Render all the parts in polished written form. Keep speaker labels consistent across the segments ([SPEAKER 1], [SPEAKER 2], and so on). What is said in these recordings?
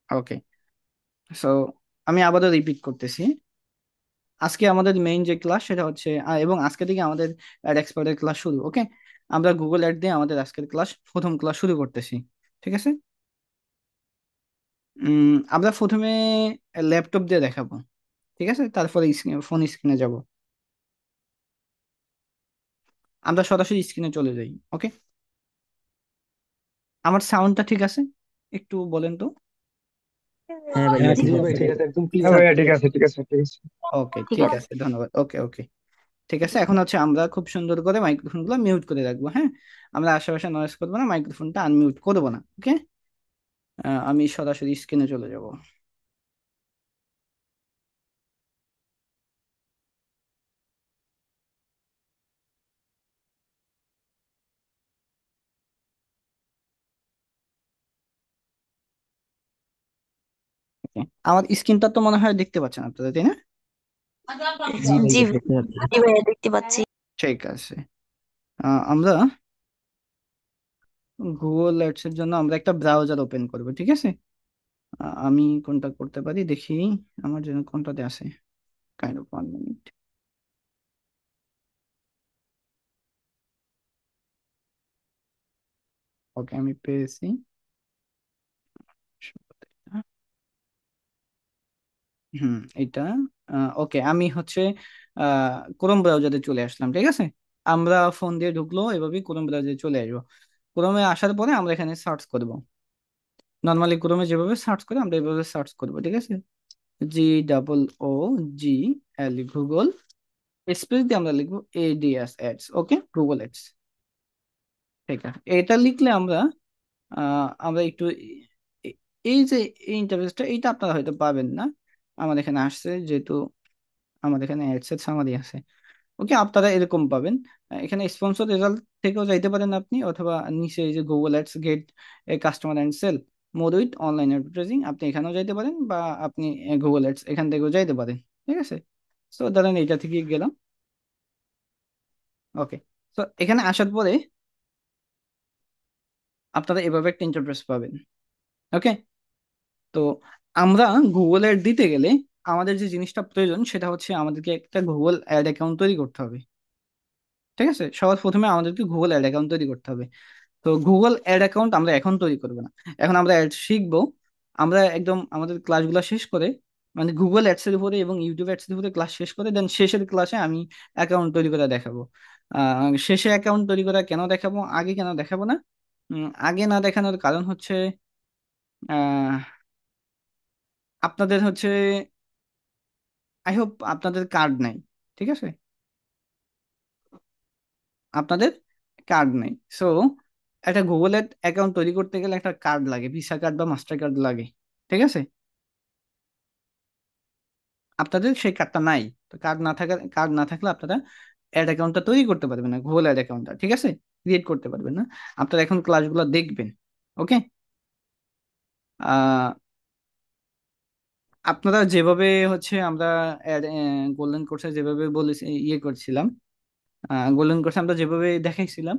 [SPEAKER 1] ওকে। So আমি আবারও repeat করতেছি, আজকে আমাদের মেইন যে ক্লাস সেটা হচ্ছে এবং আজকে থেকে আমাদের অ্যাড এক্সপার্টের ক্লাস শুরু। ওকে, আমরা গুগল অ্যাড দিয়ে আমাদের আজকের ক্লাস, প্রথম ক্লাস শুরু করতেছি। ঠিক আছে। আমরা প্রথমে ল্যাপটপ দিয়ে দেখাবো। ঠিক আছে, তারপরে ফোন স্ক্রিনে যাব। আমরা সরাসরি স্ক্রিনে চলে যাই। ওকে, আমার সাউন্ডটা ঠিক আছে? একটু বলেন তো।
[SPEAKER 2] হ্যাঁ ভাইয়া
[SPEAKER 3] হ্যাঁ
[SPEAKER 2] ঠিক
[SPEAKER 3] ঠিক
[SPEAKER 2] আছে।
[SPEAKER 3] আছে, ঠিক আছে, একদম
[SPEAKER 4] হ্যাঁ
[SPEAKER 3] ক্লিয়ার।
[SPEAKER 4] ভাইয়া, ঠিক আছে, ঠিক আছে, ঠিক আছে।
[SPEAKER 1] ওকে,
[SPEAKER 2] ঠিক
[SPEAKER 1] ঠিক
[SPEAKER 2] আছে।
[SPEAKER 1] আছে, ধন্যবাদ। ওকে ওকে, ঠিক আছে। এখন হচ্ছে আমরা খুব সুন্দর করে মাইক্রোফোন গুলো মিউট করে রাখবো। হ্যাঁ, আমরা আশেপাশে নয়েজ করবো না, মাইক্রোফোনটা আনমিউট করবো না। ওকে, আমি সরাসরি স্ক্রিনে চলে যাব। Okay. আমার স্ক্রিনটা তো মনে হয় দেখতে পাচ্ছেন আপনারা, তাই না?
[SPEAKER 3] হ্যাঁ
[SPEAKER 2] জি
[SPEAKER 3] ভাইয়া দেখতে পাচ্ছি।
[SPEAKER 2] জি ভাইয়া দেখতে পাচ্ছি।
[SPEAKER 1] ঠিক আছে। আমরা গুগল অ্যাডস এর জন্য আমরা একটা ব্রাউজার ওপেন করব। ঠিক আছে। আমি কোনটা করতে পারি দেখি, আমার জন্য কোনটাতে আছে। Kind of 1 minute. ওকে, আমি পেয়েছি। হুম, এটা ওকে, আমি হচ্ছে ক্রোম ব্রাউজারে চলে আসলাম। ঠিক আছে, আমরা ফোন দিয়ে ঢুকলো এভাবেই ক্রোম ব্রাউজারে চলে আসবো। ক্রোমে আসার পরে আমরা এখানে সার্চ করব। নর্মালি ক্রোমে যেভাবে সার্চ করে আমরা এভাবে সার্চ করব। ঠিক আছে, GOOGL, গুগল, স্পেস দিয়ে আমরা লিখবো ADS অ্যাডস। ওকে, গুগল অ্যাডস। ঠিক আছে, এটা লিখলে আমরা একটু এই যে এই ইন্টারফেসটা, এইটা আপনারা হয়তো পাবেন না। আমার এখানে আসছে যেহেতু, আমার এখানে অ্যাডস এর সামারি আছে। ওকে, আপনারা এরকম পাবেন। এখানে স্পন্সর রেজাল্ট থেকেও যাইতে পারেন আপনি, অথবা নিচে এই যে Google ads get a customer and sell more with online advertising, আপনি এখানেও যাইতে পারেন, বা আপনি গুগল অ্যাডস এখান থেকেও যাইতে পারেন। ঠিক আছে, তো ধরেন এইটা থেকে গেলাম। ওকে, তো এখানে আসার পরে আপনারা এভাবে একটা ইন্টারফেস পাবেন। ওকে, তো আমরা গুগল অ্যাড দিতে গেলে আমাদের যে জিনিসটা প্রয়োজন সেটা হচ্ছে আমাদেরকে একটা গুগল অ্যাড অ্যাকাউন্ট তৈরি করতে হবে। ঠিক আছে, সবার প্রথমে আমাদেরকে গুগল অ্যাড অ্যাকাউন্ট তৈরি করতে হবে। তো গুগল অ্যাড অ্যাকাউন্ট আমরা এখন তৈরি করবো না, এখন আমরা অ্যাড শিখবো। আমরা একদম আমাদের ক্লাসগুলো শেষ করে, মানে গুগল অ্যাডস এর উপরে এবং ইউটিউব অ্যাডস এর উপরে ক্লাস শেষ করে দেন শেষের ক্লাসে আমি অ্যাকাউন্ট তৈরি করে দেখাবো। শেষে অ্যাকাউন্ট তৈরি করা কেন দেখাবো, আগে কেন দেখাবো না? আগে না দেখানোর কারণ হচ্ছে আহ, আপনাদের হচ্ছে, আই হোপ আপনাদের কার্ড নাই। ঠিক আছে, আপনাদের কার্ড নেই। সো একটা গুগল অ্যাকাউন্ট তৈরি করতে গেলে একটা কার্ড লাগে, ভিসা কার্ড বা মাস্টার কার্ড লাগে। ঠিক আছে, আপনাদের সেই কার্ডটা নাই। তো কার্ড না থাকলে আপনারা অ্যাড অ্যাকাউন্টটা তৈরি করতে পারবেন না, গুগল অ্যাড অ্যাকাউন্টটা। ঠিক আছে, ক্রিয়েট করতে পারবেন না। আপনারা এখন ক্লাসগুলো দেখবেন। ওকে, আহ আপনারা যেভাবে হচ্ছে আমরা গোল্ডেন কোর্সে যেভাবে বলেছি ইয়ে করছিলাম, গোল্ডেন কোর্সে আমরা যেভাবে দেখাইছিলাম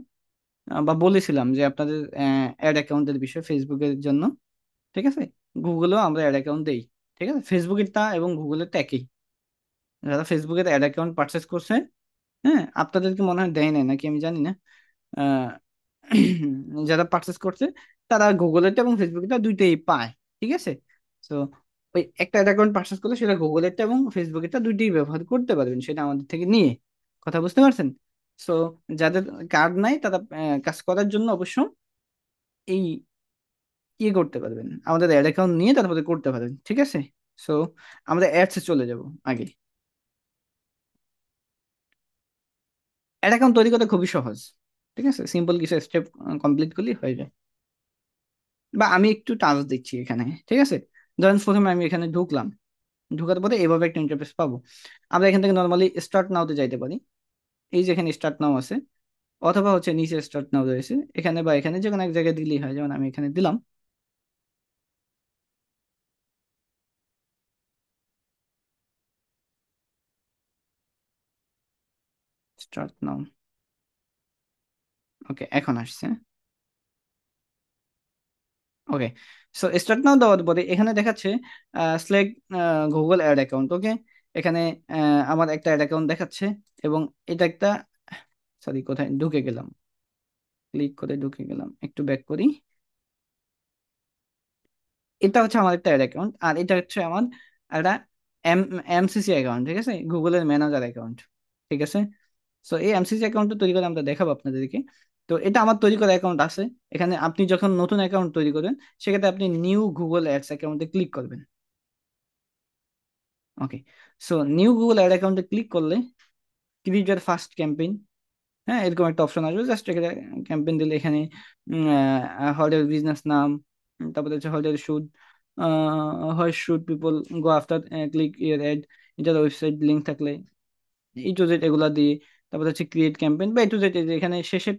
[SPEAKER 1] বা বলেছিলাম যে আপনাদের অ্যাড অ্যাকাউন্টের বিষয় ফেসবুকের জন্য। ঠিক আছে, গুগলেও আমরা অ্যাড অ্যাকাউন্ট দেই। ঠিক আছে, ফেসবুকেরটা এবং গুগলেরটা একই। যারা ফেসবুকের অ্যাড অ্যাকাউন্ট পারচেস করছে, হ্যাঁ, আপনাদেরকে মনে হয় দেয় নাই নাকি আমি জানি না। আহ, যারা পারচেস করছে তারা গুগলেরটা এবং ফেসবুকেরটা দুইটাই পায়। ঠিক আছে, তো ওই একটা অ্যাকাউন্ট পারচেস করলে সেটা গুগলেরটা এবং ফেসবুকেরটা দুইটাই ব্যবহার করতে পারবেন, সেটা আমাদের থেকে নিয়ে। কথা বুঝতে পারছেন? সো যাদের কার্ড নাই তারা কাজ করার জন্য অবশ্য এই ইয়ে করতে পারবেন, আমাদের অ্যাড অ্যাকাউন্ট নিয়ে তারপরে করতে পারবেন। ঠিক আছে, সো আমরা অ্যাডসে চলে যাব আগে। অ্যাড অ্যাকাউন্ট তৈরি করা খুবই সহজ। ঠিক আছে, সিম্পল কিছু স্টেপ কমপ্লিট করলেই হয়ে যায়। বা আমি একটু টাচ দিচ্ছি এখানে। ঠিক আছে, ধরেন প্রথমে আমি এখানে ঢুকলাম, ঢুকার পরে এভাবে একটা ইন্টারফেস পাবো। আমরা এখান থেকে নর্মালি স্টার্ট নাওতে যাইতে পারি। এই যে এখানে স্টার্ট নাও আছে, অথবা হচ্ছে নিচে স্টার্ট নাও রয়েছে, এখানে বা এখানে যে কোনো এক জায়গায় দিলেই হয়। যেমন আমি এখানে দিলাম স্টার্ট নাও। ওকে, এখন আসছে। ওকে, সো স্টার্ট নাও দেওয়ার পরে এখানে দেখাচ্ছে সিলেক্ট গুগল অ্যাড অ্যাকাউন্ট। ওকে, এখানে আমার একটা অ্যাড অ্যাকাউন্ট দেখাচ্ছে, এবং এটা একটা, সরি কোথায় ঢুকে গেলাম, ক্লিক করে ঢুকে গেলাম, একটু ব্যাক করি। এটা হচ্ছে আমার একটা অ্যাড অ্যাকাউন্ট, আর এটা হচ্ছে আমার একটা এম এমসিসি অ্যাকাউন্ট, ঠিক আছে, গুগলের ম্যানেজার অ্যাকাউন্ট। ঠিক আছে, সো এই এমসিসি অ্যাকাউন্টটা তৈরি করে আমরা দেখাবো আপনাদেরকে। তো এটা আমার তৈরি করা অ্যাকাউন্ট আছে। এখানে আপনি যখন নতুন অ্যাকাউন্ট তৈরি করবেন, সেক্ষেত্রে আপনি নিউ গুগল অ্যাডস অ্যাকাউন্টে ক্লিক করবেন। ওকে, সো নিউ গুগল অ্যাড অ্যাকাউন্টে ক্লিক করলে ক্রিয়েট ইয়ার ফার্স্ট ক্যাম্পেইন, হ্যাঁ, এরকম একটা অপশন আসবে। জাস্ট এখানে ক্যাম্পেইন দিলে এখানে হোয়াট বিজনেস নাম, তারপরে হচ্ছে what should people go after click your ad, এটার ওয়েবসাইট লিঙ্ক থাকলে ই টু জেড এগুলা দিয়ে, তারপরে হচ্ছে ক্রিয়েট ক্যাম্পেইন বা ই টু জেড, এখানে শেষে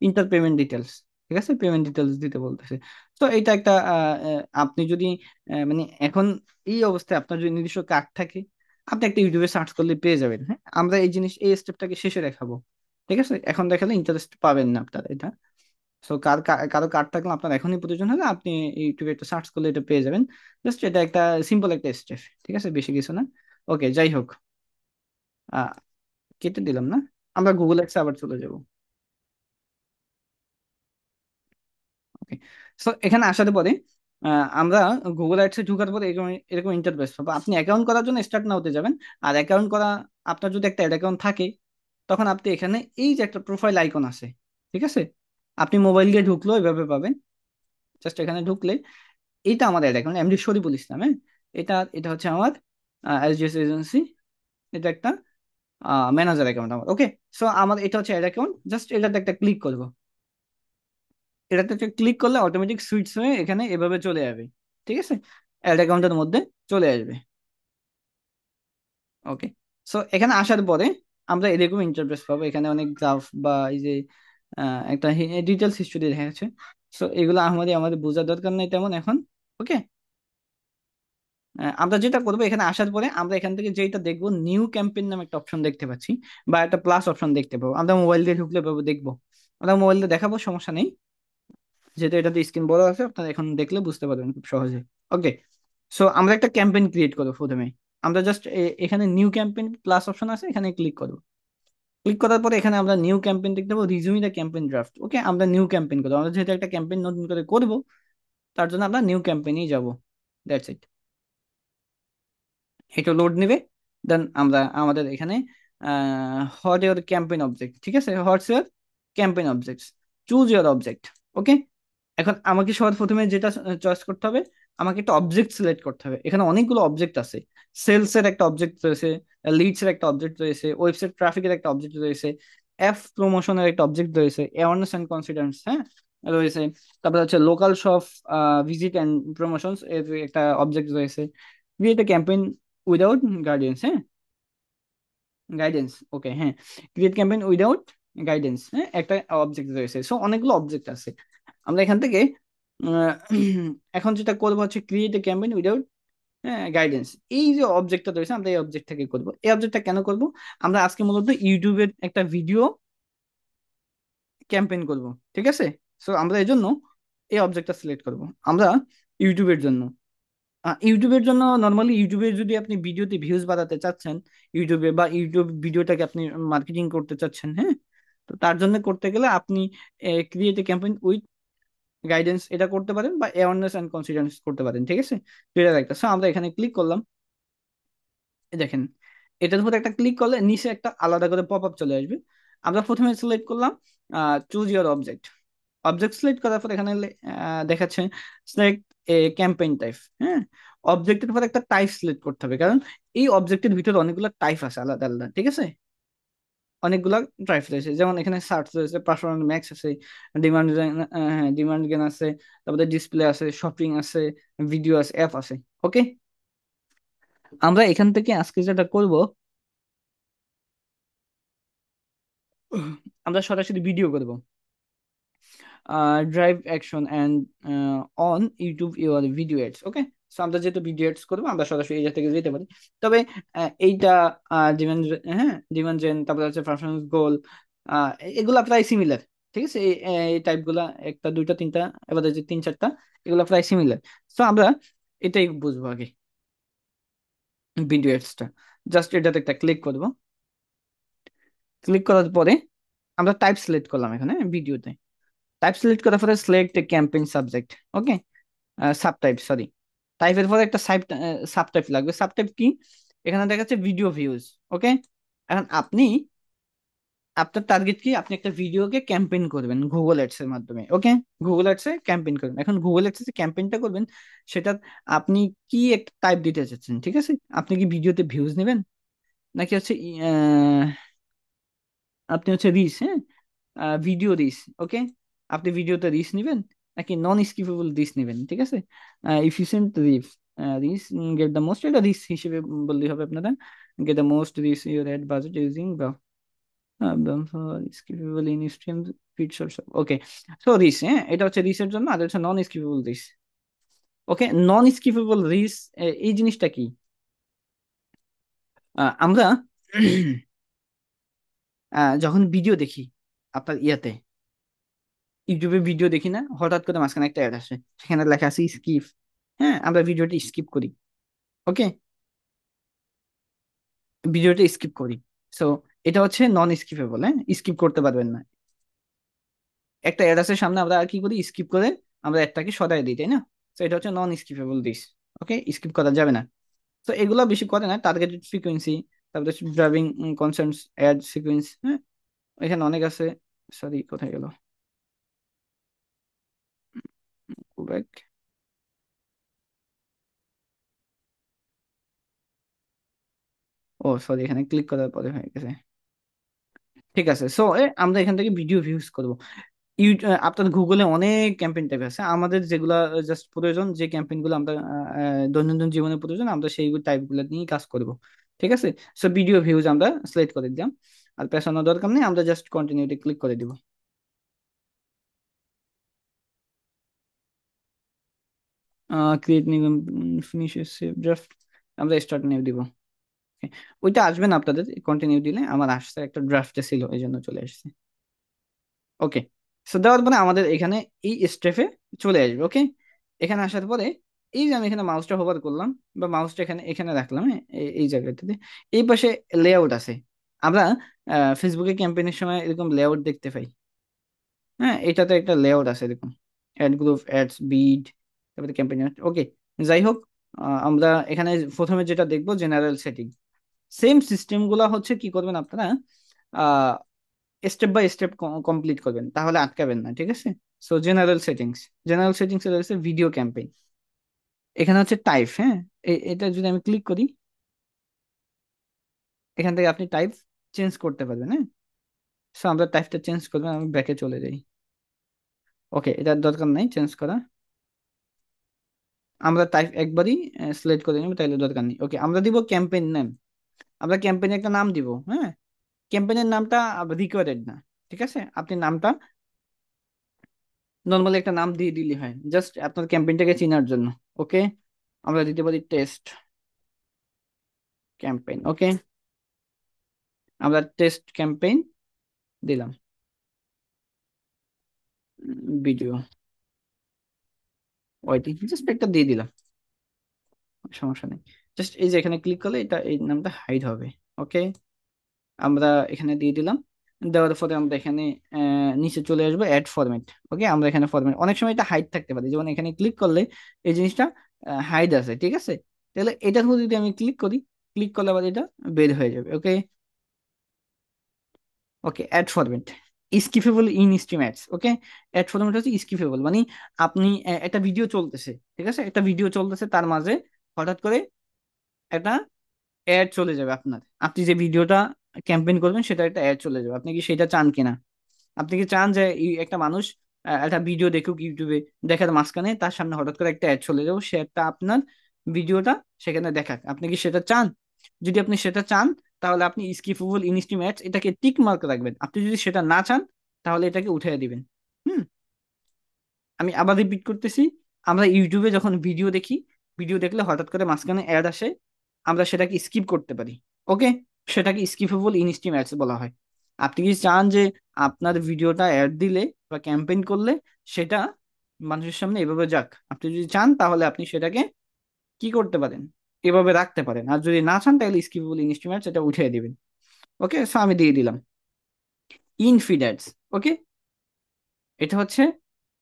[SPEAKER 1] ইন্টার পেমেন্ট ডিটেলস, ঠিক আছে, পেমেন্ট ডিটেলস দিতে বলতেছে। তো এটা একটা আপনি যদি মানে এখন এই অবস্থায় আপনার যদি নির্দিষ্ট কার্ড থাকে, আপনি একটা ইউটিউবে সার্চ করলে পেয়ে যাবেন। হ্যাঁ, আমরা এই স্টেপটাকে শেষে দেখাবো। ঠিক আছে, এখন দেখালে ইন্টারেস্ট পাবেন না আপনার এটা। সো কারো কার্ড থাকলে আপনার এখনই প্রয়োজন হলে আপনি ইউটিউবে একটা সার্চ করলে এটা পেয়ে যাবেন। জাস্ট এটা একটা সিম্পল একটা স্টেপ, ঠিক আছে, বেশি কিছু না। ওকে, যাই হোক, কেটে দিলাম না, আমরা গুগল অ্যাডসে আবার চলে যাব। ওকে, সো এখানে আসার পরে আমরা গুগল অ্যাডসে ঢোকার পরে এরকম এরকম ইন্টারফেস পাবো। আপনি অ্যাকাউন্ট করার জন্য স্টার্ট নাওতে যাবেন। আর অ্যাকাউন্ট করা, আপনার যদি একটা অ্যাড অ্যাকাউন্ট থাকে, তখন আপনি এখানে এই যে একটা প্রোফাইল আইকন আছে, ঠিক আছে, আপনি মোবাইল দিয়ে ঢুকলো এভাবে পাবেন। জাস্ট এখানে ঢুকলে এইটা আমার add account, MD Shariful Islam. হ্যাঁ, এটা এটা হচ্ছে আমার এসডিএস এজেন্সি, এটা একটা ম্যানেজার অ্যাকাউন্ট আমার। ওকে, সো আমার এটা হচ্ছে অ্যাড অ্যাকাউন্ট। জাস্ট এটাতে একটা ক্লিক করবো। এটাতে একটা ক্লিক করলে অটোমেটিক সুইচ হয়ে এখানে এভাবে চলে যাবে। ঠিক আছে, অ্যাড অ্যাকাউন্টের মধ্যে চলে আসবে। ওকে, সো এখানে আসার পরে আমরা এরকম ইন্টারফেস পাবো। এখানে অনেক গ্রাফ বা এই যে একটা ডিটেলস হিস্টোরি দেখা যাচ্ছে। সো এগুলো আমাদের আমাদের বোঝার দরকার নেই তেমন এখন। ওকে, আমরা যেটা করবো, এখানে আসার পরে আমরা এখান থেকে যেটা দেখবো, নিউ ক্যাম্পেইন নামে একটা অপশন দেখতে পাচ্ছি, বা একটা প্লাস অপশন দেখতে পাবো। আমরা মোবাইল দিয়ে ঢুকলে পাবো, দেখবো, আমরা মোবাইল দিয়ে দেখাবো, সমস্যা নেই, যেহেতু এটাতে স্ক্রিন বড় আছে, আপনারা এখন দেখলে বুঝতে পারবেন খুব সহজে। ওকে, সো আমরা একটা ক্যাম্পেইন ক্রিয়েট করবো প্রথমে। আমরা জাস্ট এখানে নিউ ক্যাম্পেইন প্লাস অপশন আছে, এখানে ক্লিক করবো। ক্লিক করার পরে এখানে আমরা নিউ ক্যাম্পেইন দেখতে পাবো, রিজিউমি দ্য ক্যাম্পেইন ড্রাফট। ওকে, আমরা নিউ ক্যাম্পেইন করবো, আমরা যেহেতু একটা ক্যাম্পেইন নতুন করে করবো, তার জন্য আমরা নিউ ক্যাম্পেইনেই যাবো। That's it. একটু লোড নেবে, দেন আমরা আমাদের এখানে হট ইউর ক্যাম্পেইন অবজেক্ট, ঠিক আছে, what's your campaign objects, choose your object. Okay, এখন আমাকে সবার প্রথমে যেটা চয়েস করতে হবে, আমাকে একটা অবজেক্ট সিলেক্ট করতে হবে। এখানে অনেকগুলো অবজেক্ট আছে। সেলস এর একটা অবজেক্ট রয়েছে, লিডস এর একটা অবজেক্ট রয়েছে, ওয়েবসাইট ট্রাফিকের একটা অবজেক্ট রয়েছে, অ্যাপ প্রমোশনের একটা অবজেক্ট রয়েছে, অ্যাওয়ারনেস অ্যান্ড কনফিডেন্স, হ্যাঁ, রয়েছে। তারপরে হচ্ছে local shop visit and promotions এর একটা অবজেক্ট রয়েছে। Create a campaign without guidance, হ্যাঁ, গাইডেন্স, ওকে, হ্যাঁ, ক্রিয়েট ক্যাম্পেইন উইদাউট গাইডেন্স, হ্যাঁ, একটা অবজেক্ট রয়েছে। সো অনেকগুলো অবজেক্ট আছে। আমরা এখান থেকে আহ, এখন যেটা করবো হচ্ছে create a campaign without guidance. এই যে অবজেক্টটা রয়েছে, আমরা এই অবজেক্ট থেকে করবো। এই অবজেক্টটা কেন করব, আমরা আজকে মূলত ইউটিউবের একটা ভিডিও ক্যাম্পেইন করব। ঠিক আছে, সো আমরা এই জন্য এই অবজেক্টটা সিলেক্ট করব আমরা ইউটিউবের জন্য। ইউটিউবের জন্য নর্মালি ইউটিউবে যদি আপনি ভিডিওতে ভিউজ বাড়াতে চাচ্ছেন, ইউটিউবে বা ইউটিউব ভিডিওটাকে আপনি মার্কেটিং করতে চাচ্ছেন, হ্যাঁ, তো তার জন্য করতে গেলে আপনি create a campaign with guidance এটা করতে পারেন, বা অ্যাওয়ারনেস অ্যান্ড কনসিডারেন্স করতে পারেন। ঠিক আছে, তো এটা একটা, সো আমরা এখানে ক্লিক করলাম। এই দেখেন, এটার উপর একটা ক্লিক করলে নিচে একটা আলাদা করে পপ আপ চলে আসবে। আমরা প্রথমে সিলেক্ট করলাম choose your object. Object select করার পর এখানে দেখাচ্ছে সিলেক্ট এ ক্যাম্পেইন টাইপ। হ্যাঁ, অবজেক্টের পর একটা টাইপ সিলেক্ট করতে হবে, কারণ এই অবজেক্টের ভিতরে অনেকগুলো টাইপ আছে আলাদা আলাদা। ঠিক আছে, অনেকগুলা টাইপ রয়েছে, যেমন এখানে সার্চ রয়েছে, পার্সোনাল ম্যাক্স আছে, ডিমান্ড, হ্যাঁ, ডিমান্ড গেন আছে, তারপরে ডিসপ্লে আছে, শপিং আছে, ভিডিও আছে, অ্যাপ আছে। ওকে, আমরা এখান থেকে আজকে যেটা করব, আমরা সরাসরি ভিডিও করব, drive action and on YouTube your video ads. Okay, so আমরা যেহেতু ভিডিও এডস করবো, আমরা সরাসরি এই জায়গা থেকে যেতে পারি। তবে এইটা ডিমান্ড, হ্যাঁ, ডিমান্ড জেন, তারপরে হচ্ছে পারফরমেন্স গোল, এগুলা প্রায় সিমিলার। ঠিক আছে, এই এই টাইপগুলা একটা দুইটা তিনটা, এবার যে তিন চারটা, এগুলো প্রায় সিমিলার। তো আমরা এটাই বুঝবো আগে, ভিডিও এডসটা। জাস্ট এটাতে একটা ক্লিক করব। ক্লিক করার পরে আমরা টাইপ সিলেক্ট করলাম এখানে ভিডিওতে। টাইপ সিলেক্ট করার পরে সিলেক্ট ক্যাম্পেইন সাবজেক্ট, ওকে, সাব টাইপ, সরি, টাইপের পরে একটা সাব টাইপ লাগবে। সাব টাইপ কি? এখানে দেখাচ্ছে ভিডিও ভিউজ, ওকে। এখন আপনি, আপনার টার্গেট কি? আপনি একটা ভিডিওকে ক্যাম্পেইন করবেন গুগল অ্যাডস এর মাধ্যমে, ওকে। গুগল অ্যাডস এ ক্যাম্পেইন করবেন। এখন গুগল অ্যাডস এ ক্যাম্পেইনটা করবেন, সেটা আপনি কি একটা টাইপ দিতে চাচ্ছেন, ঠিক আছে? আপনি কি ভিডিওতে ভিউজ নেবেন, নাকি হচ্ছে আপনি হচ্ছে রিচ, হ্যাঁ, ভিডিও রিচ, ওকে। আপনি ভিডিওতে রিচ নেবেন, নাকি নন স্কিপেবল রিচ নেবেন, ঠিক আছে? Efficient reach, reach, get the most, এটা রিচ হিসেবে বললেই হবে আপনারা। Get the most reach your ad budget using বা skippable in stream feed source, okay. So reach, হ্যাঁ, এটা হচ্ছে রিচের জন্য, আর হচ্ছে non skippable reach, okay. Non skippable reach এই জিনিসটা কি? আমরা যখন ভিডিও দেখি আপনার ইয়াতে, ইউটিউবে ভিডিও দেখি না, হঠাৎ করে মাঝখানে একটা অ্যাড আসে, সেখানে লেখা আছে স্কিপ, হ্যাঁ, আমরা ভিডিওটি স্কিপ করি, ওকে, ভিডিওটি স্কিপ করি। সো এটা হচ্ছে নন স্কিপেবল, হ্যাঁ, স্কিপ করতে পারবেন না। একটা অ্যাড আছে সামনে, আমরা কি করি? স্কিপ করে আমরা অ্যাডটাকে সরাই দিই, তাই না? তো এটা হচ্ছে non skippable this, okay, skip করা যাবে না। তো এগুলো বেশি করে না, টার্গেটেড ফ্রিকোয়েন্সি, তারপরে ড্রাইভিং কনসার্নস, অ্যাড সিকোয়েন্স, হ্যাঁ, এখানে অনেক আছে। সরি, কোথায় গেল? Go back. ও সরি, এখানে ক্লিক করার পরে হয়ে গেছে। ঠিক আছে, সো আমরা এখান থেকে ভিডিও ভিউজ করব। আপনার গুগলে অনেক ক্যাম্পেইন টাইপ আছে, আমাদের যেগুলা জাস্ট প্রয়োজন, যে ক্যাম্পেইন গুলো আমরা দৈনন্দিন জীবনে প্রয়োজন, আমরা সেই টাইপ গুলো নিয়ে কাজ করব। ঠিক আছে, সো ভিডিও ভিউজ আমরা সিলেক্ট করে দিলাম, আর পেছানোর দরকার নেই, আমরা জাস্ট কন্টিনিউটি ক্লিক করে দিব। Create new, finish save draft, আমরা স্টার্ট নিউ দিব। Okay, ওইটা আসবে না আপনাদের, কন্টিনিউ দিলে। আমার আসছে, একটা ড্রাফটে ছিল এই জন্য চলে আসছে। ওকে, সো দেওয়ার পরে আমাদের এখানে এই স্টেপে চলে আসবে, ওকে। এখানে আসার পরে এই যে আমি এখানে মাউসটা হোভার করলাম, বা মাউসটা এখানে এখানে রাখলাম, হ্যাঁ, এই জায়গাটাতে, এই পাশে লেআউট আছে। আমরা ফেসবুকে ক্যাম্পেইনের সময় এরকম লেআউট দেখতে পাই, হ্যাঁ, এটাতে একটা লেআউট আছে এরকম, অ্যাড গ্রুপ, অ্যাডস, বিড, তারপরে ক্যাম্পেইন, ওকে। যাই হোক, আমরা এখানে প্রথমে যেটা দেখবো জেনারেল সেটিং। সেম সিস্টেম গুলা হচ্ছে কি করবেন আপনারা, স্টেপ বাই স্টেপ কমপ্লিট করবেন, তাহলে আটকাবেন না, ঠিক আছে? So general settings, general settings এ রয়েছে ভিডিও ক্যাম্পেইন। এখানে হচ্ছে টাইপ, হ্যাঁ, এটা যদি আমি ক্লিক করি, এখান থেকে আপনি টাইপ চেঞ্জ করতে পারবেন, হ্যাঁ। সো আমরা টাইপটা চেঞ্জ করবেন, আমি ব্যাকে চলে যাই। ওকে, এটার দরকার নাই চেঞ্জ করা, আমরা টাইপ একবারই সিলেক্ট করে নেব, তাইলে দরকার নেই। ওকে, আমরা দিব ক্যাম্পেইন নেম, আমরা ক্যাম্পেইনে একটা নাম দিব, হ্যাঁ। ক্যাম্পেইনের নামটা রিকোয়ার্ড না, ঠিক আছে? আপনি নামটা নর্মালি একটা নাম দিয়ে দিলে হয়, জাস্ট আপনার ক্যাম্পেইনটাকে চেনার জন্য, ওকে। আমরা দিতে পারি টেস্ট ক্যাম্পেইন, ওকে, আমরা টেস্ট ক্যাম্পেইন দিলাম। ভিডিও ওইটি জাস্ট একটা দিয়ে দিলাম, সমস্যা নেই। জাস্ট এই যে এখানে ক্লিক করলে এটা, এই নামটা হাইড হবে, ওকে। আমরা এখানে দিয়ে দিলাম। দেওয়ার পরে আমরা এখানে নিচে চলে আসবো অ্যাড ফরম্যাট, ওকে। আমরা এখানে ফরম্যাট, অনেক সময় এটা হাইড থাকতে পারে, যেমন এখানে ক্লিক করলে এই জিনিসটা হাইড আছে, ঠিক আছে? তাহলে এটার উপর যদি আমি ক্লিক করি, ক্লিক করলে আবার এটা বের হয়ে যাবে, okay. Okay, ad format, skippable in stream ads, okay. Ad format হচ্ছে স্কিপেবল, মানে আপনি একটা ভিডিও চলতেছে, ঠিক আছে, একটা ভিডিও চলতেছে, তার মাঝে হঠাৎ করে একটা অ্যাড চলে যাবে আপনার, আপনি যে ভিডিওটা ক্যাম্পেইন করবেন সেটা একটা অ্যাড চলে যাবে, আপনি কি সেটা চান কিনা? আপনি কি চান যে একটা মানুষ একটা ভিডিও দেখুক ইউটিউবে, দেখার মাঝখানে তার সামনে হঠাৎ করে একটা অ্যাড চলে যাবে, সে একটা আপনার ভিডিওটা সেখানে দেখাক? আপনি কি সেটা চান? যদি আপনি সেটা চান, তাহলে আপনি স্কিপেবল ইন স্ট্রিম অ্যাডস এটাকে টিক মার্ক রাখবেন। আপনি যদি সেটা না চান, তাহলে এটাকে উঠিয়ে দিবেন। হুম, আমি আবার রিপিট করতেছি, আমরা ইউটিউবে যখন ভিডিও দেখি, ভিডিও দেখলে হঠাৎ করে মাঝখানে অ্যাড আসে, আমরা সেটাকে স্কিপ করতে পারি, ওকে। সেটাকে স্কিপেবল ইন স্ট্রিম অ্যাডস বলা হয়। আপনি কি চান যে আপনার ভিডিওটা অ্যাড দিলে বা ক্যাম্পেইন করলে সেটা মানুষের সামনে এভাবে যাক? আপনি যদি চান তাহলে আপনি সেটাকে কি করতে পারেন, এভাবে রাখতে পারেন। আর যদি না চান তাহলে স্কিপেবল ইনস্ট্রুমেন্টস এটা উঠিয়ে দিবেন। ওকে, সো আমি দিয়ে দিলাম ইন ফিড অ্যাডস। ওকে, এটা হচ্ছে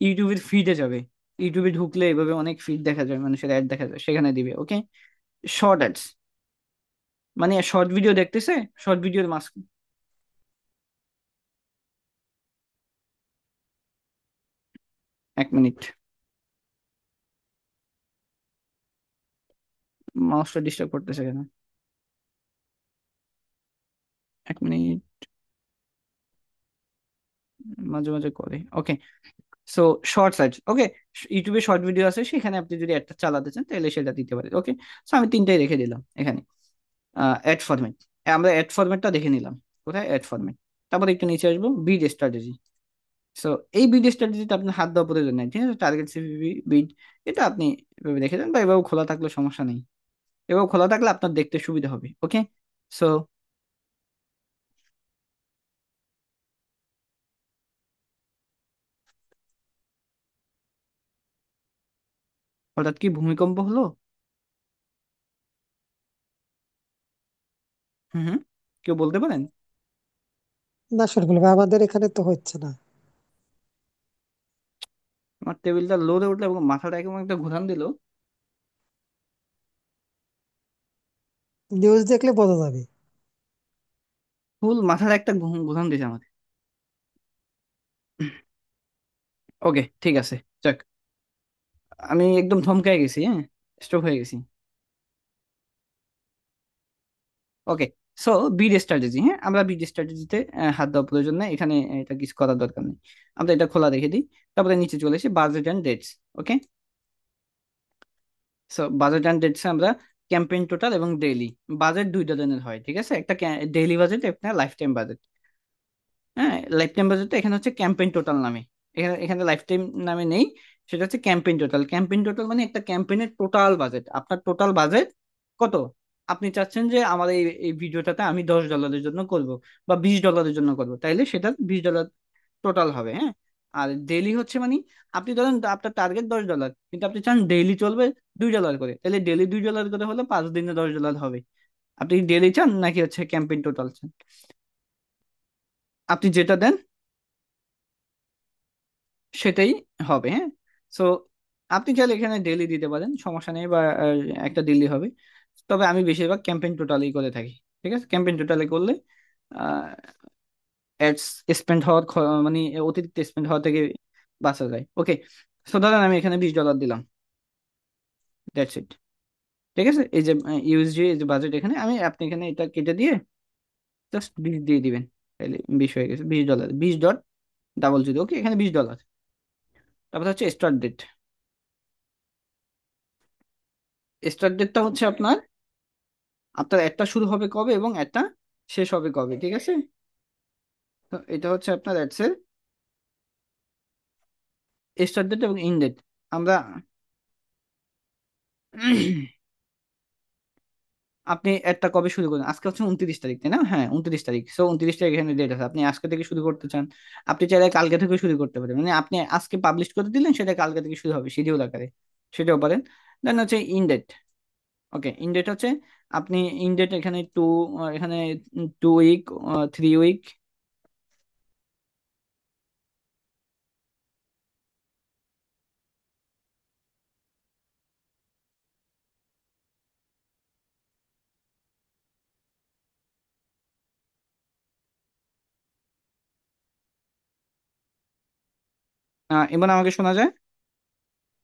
[SPEAKER 1] ইউটিউবের ফিডে যাবে। ইউটিউবে ঢুকলে এভাবে অনেক ফিড দেখা যায়, মানুষের অ্যাড দেখা যায়, সেখানে দিবে। ওকে, শর্ট অ্যাডস মানে শর্ট ভিডিও দেখতেছে, শর্ট ভিডিওর মাস। 1 মিনিট, মাউসটা ডিস্টার্ব করতেছে কেন? 1 মিনিট, মাঝে মাঝে করে। ওকে, সো শর্ট সাইজ। ওকে, ইউটিউবে শর্ট ভিডিও আছে, সেখানে আপনি যদি একটা চালাতে চান তাহলে সেটা দিতে পারেন। ওকে, সো আমি তিনটাই রেখে দিলাম এখানে। অ্যাড ফরম্যাট, আমরা অ্যাড ফরম্যাটটা দেখে নিলাম। কোথায় অ্যাড ফরম্যাট? তারপর একটু নিচে আসবো, বিড স্ট্র্যাটেজি। সো এই বিড স্ট্র্যাটেজিতে আপনার হাত দেওয়া প্রয়োজন নাই, ঠিক আছে? টার্গেট সিপিপি বিড, এটা আপনি এভাবে রেখে দেন, বা এভাবে খোলা থাকলে সমস্যা নেই। এভাবে খোলা থাকলে আপনার দেখতে সুবিধা হবে। ওকে, সো হঠাৎ কি ভূমিকম্প হলো? হুম হুম, কেউ বলতে পারেন?
[SPEAKER 3] না শরীফুল ভাই, আমাদের এখানে তো হচ্ছে না।
[SPEAKER 1] আমার টেবিলটা লড়ে উঠলো এবং মাথাটা এরকম একটা ঘুরান দিল।
[SPEAKER 3] নিউজ দেখলে বোঝা যাবে।
[SPEAKER 1] ফুল মাথার একটা ঘুরান দিয়েছে আমাকে। ওকে, ঠিক আছে, যাক। আমি একদম থমকে গেছি, হ্যাঁ, স্ট্রোক হয়ে গেছি। ওকে, সো বিড স্ট্র্যাটেজি, হ্যাঁ, আমরা বিড স্ট্র্যাটেজিতে হাত দেওয়ার প্রয়োজন নেই এখানে, এটা কিছু করার দরকার নেই। আমরা এটা খোলা রেখে দিই। তারপরে নিচে চলে এসে budget and dates. Okay, so budget and dates আমরা ক্যাম্পেইন টোটাল এবং ডেইলি বাজেট দুই ধরনের হয়, ঠিক আছে? একটা ডেইলি বাজেট, একটা লাইফ টাইম বাজেট। হ্যাঁ, লাইফ টাইম বাজেট এখানে হচ্ছে ক্যাম্পেইন টোটাল নামে, এখানে এখানে লাইফ টাইম নামে নেই। সেটা হচ্ছে ক্যাম্পেইন টোটাল। ক্যাম্পেইন টোটাল মানে একটা ক্যাম্পেইনের টোটাল বাজেট, আপনার টোটাল বাজেট কত। আপনি চাচ্ছেন যে আমার এই এই ভিডিওটাতে আমি $10 জন্য করব, বা $20 জন্য করব, তাইলে সেটা $20 টোটাল হবে। হ্যাঁ, আর ডেইলি হচ্ছে মানে আপনি ধরেন আপনার টার্গেট $10, কিন্তু আপনি চান ডেইলি চলবে $2 করে, তাহলে ডেইলি $2 করে হলে 5 দিনে $10 হবে। আপনি ডেইলি চান নাকি হচ্ছে ক্যাম্পেইন টোটাল চান? আপনি যেটা দেন সেটাই হবে। হ্যাঁ, সো আপনি চাইলে এখানে ডেইলি দিতে পারেন, সমস্যা নেই, বা একটা ডেইলি হবে। তবে আমি বেশিরভাগ ক্যাম্পেইন টোটালই করে থাকি। ঠিক আছে, ক্যাম্পেইন টোটালে করলে অ্যাডস স্পেন্ড হওয়ার মানে অতিরিক্ত স্পেন্ড হওয়া থেকে বাঁচা যায়। ওকে, সো ধরেন আমি এখানে $20 দিলাম, দ্যাটস ইট। ঠিক আছে, এই যে ইউএসডি, এই যে বাজেট, এখানে আমি, আপনি এখানে এটা কেটে দিয়ে জাস্ট 20 দিয়ে দিবেন, তাহলে 20 হয়ে গেছে। $20, 20.00। ওকে, এখানে $20। তারপর হচ্ছে স্টার্ট ডেট। স্টার্ট ডেটটা হচ্ছে আপনার আপনার একটা শুরু হবে কবে এবং একটা শেষ হবে কবে, ঠিক আছে? তো এটা হচ্ছে আপনার অ্যাডস এর স্টার্ট ডেট এবং এন্ড ডেট। আমরা আপনি একটা কবে শুরু করেন? আজকে হচ্ছে 29 তারিখ, তাই না? হ্যাঁ, 29 তারিখ। সো 29 তারিখ এখানে ডেট আছে, আপনি আজকে থেকে শুরু করতে চান, আপনি চাইলে কালকে থেকে শুরু করতে পারেন। মানে আপনি আজকে পাবলিশ করে দিলেন, সেটা কালকে থেকে শুরু হবে শিডিউল আকারে, সেটাও পারেন। দেন হচ্ছে end date. Okay, end date হচ্ছে আপনি ইন ডেট এখানে এখানে 2 উইক, 3 উইক। এবার আমাকে শোনা যায়?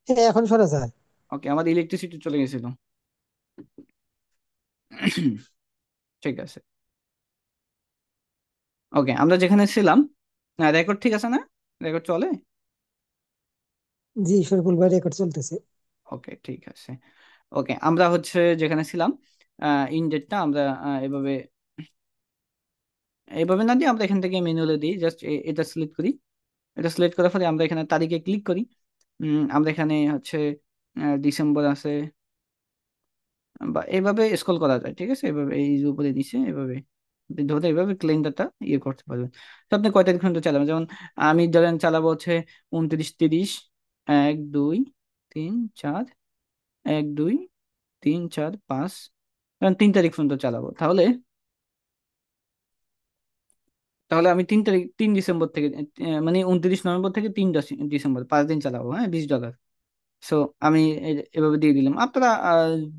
[SPEAKER 3] হ্যাঁ, এখন শোনা যায়।
[SPEAKER 1] ওকে, আমার ইলেকট্রিসিটি চলে গেছিল। ঠিক আছে, ওকে, আমরা যেখানে ছিলাম, রেকর্ড ঠিক আছে না? রেকর্ড চলে?
[SPEAKER 3] জি শরীফুল ভাই, রেকর্ড চলতেছে।
[SPEAKER 1] ওকে, ঠিক আছে। ওকে, আমরা হচ্ছে যেখানে ছিলাম, ইনডেটটা আমরা এভাবে এভাবে না দিয়ে আমরা এখান থেকে ম্যানুয়ালি দিই, জাস্ট এটা সিলেক্ট করি। এটা সিলেক্ট করার পরে আমরা এখানে তারিখে ক্লিক করি। আমরা এখানে হচ্ছে ডিসেম্বর আছে, বা এইভাবে স্ক্রল করা যায়, ঠিক আছে? এভাবে এই যে উপরে দিছে এভাবে, আপনি ধরে এইভাবে ক্যালেন্ডারটা ইয়ে করতে পারবেন। তো আপনি কয় তারিখ পর্যন্ত চালাবেন, যেমন আমি ধরেন চালাবো হচ্ছে 29, 30, 1, 2, 3, 4, 1, 2, 3, 4, 5, 3 তারিখ পর্যন্ত চালাবো। তাহলে তাহলে আমি 3 তারিখ, 3 ডিসেম্বর থেকে মানে 29 নভেম্বর থেকে 3 ডিসেম্বর 5 দিন চালাবো, হ্যাঁ, $20। সো আমি এভাবে দিয়ে দিলাম, আপনারা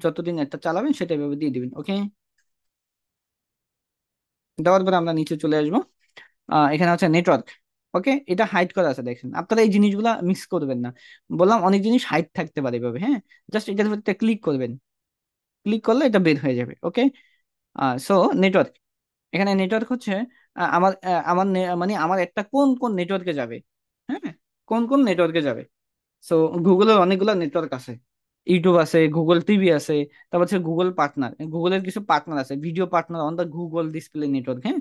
[SPEAKER 1] যতদিন একটা চালাবেন সেটা এভাবে দিয়ে দিবেন, ওকে। দেওয়ার পরে আমরা নিচে চলে আসবো। এখানে হচ্ছে নেটওয়ার্ক। ওকে, এটা হাইড করা আছে দেখেন, আপনারা এই জিনিসগুলা মিক্স করবেন না। বললাম অনেক জিনিস হাইড থাকতে পারে এভাবে, হ্যাঁ। জাস্ট এটার উপর ক্লিক করবেন, ক্লিক করলে এটা বের হয়ে যাবে, ওকে। সো নেটওয়ার্ক, এখানে নেটওয়ার্ক হচ্ছে মানে আমার একটা কোন কোন নেটওয়ার্কে যাবে, হ্যাঁ, কোন কোন নেটওয়ার্কে যাবে। সো গুগলের অনেকগুলো নেটওয়ার্ক আছে, ইউটিউব আছে, গুগল টিভি আছে, তারপর হচ্ছে গুগল পার্টনার, গুগলের কিছু পার্টনার আছে, video partner on the Google display network, হ্যাঁ।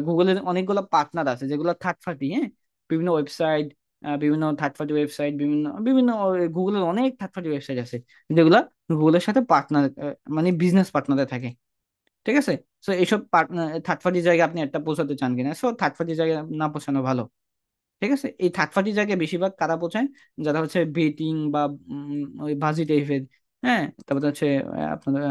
[SPEAKER 1] গুগলের অনেকগুলো পার্টনার আছে যেগুলো থার্ড পার্টি, হ্যাঁ, বিভিন্ন ওয়েবসাইট, বিভিন্ন থার্ড পার্টি ওয়েবসাইট, বিভিন্ন বিভিন্ন গুগলের অনেক থার্ড পার্টি ওয়েবসাইট আছে যেগুলা গুগলের সাথে পার্টনার, মানে বিজনেস পার্টনারে থাকে, ঠিক আছে। সো এইসব পার্টনার থার্ড পার্টি জায়গায় আপনি একটা পৌঁছাতে চান কিনা, সো থার্ড পার্টি জায়গায় না পৌঁছানো ভালো, ঠিক আছে। এই থার্ড পার্টি জায়গায় বেশিরভাগ কারা পৌঁছায়, যারা হচ্ছে বেটিং বা ওই বাজি টাইপের, হ্যাঁ, তারপরে হচ্ছে আপনার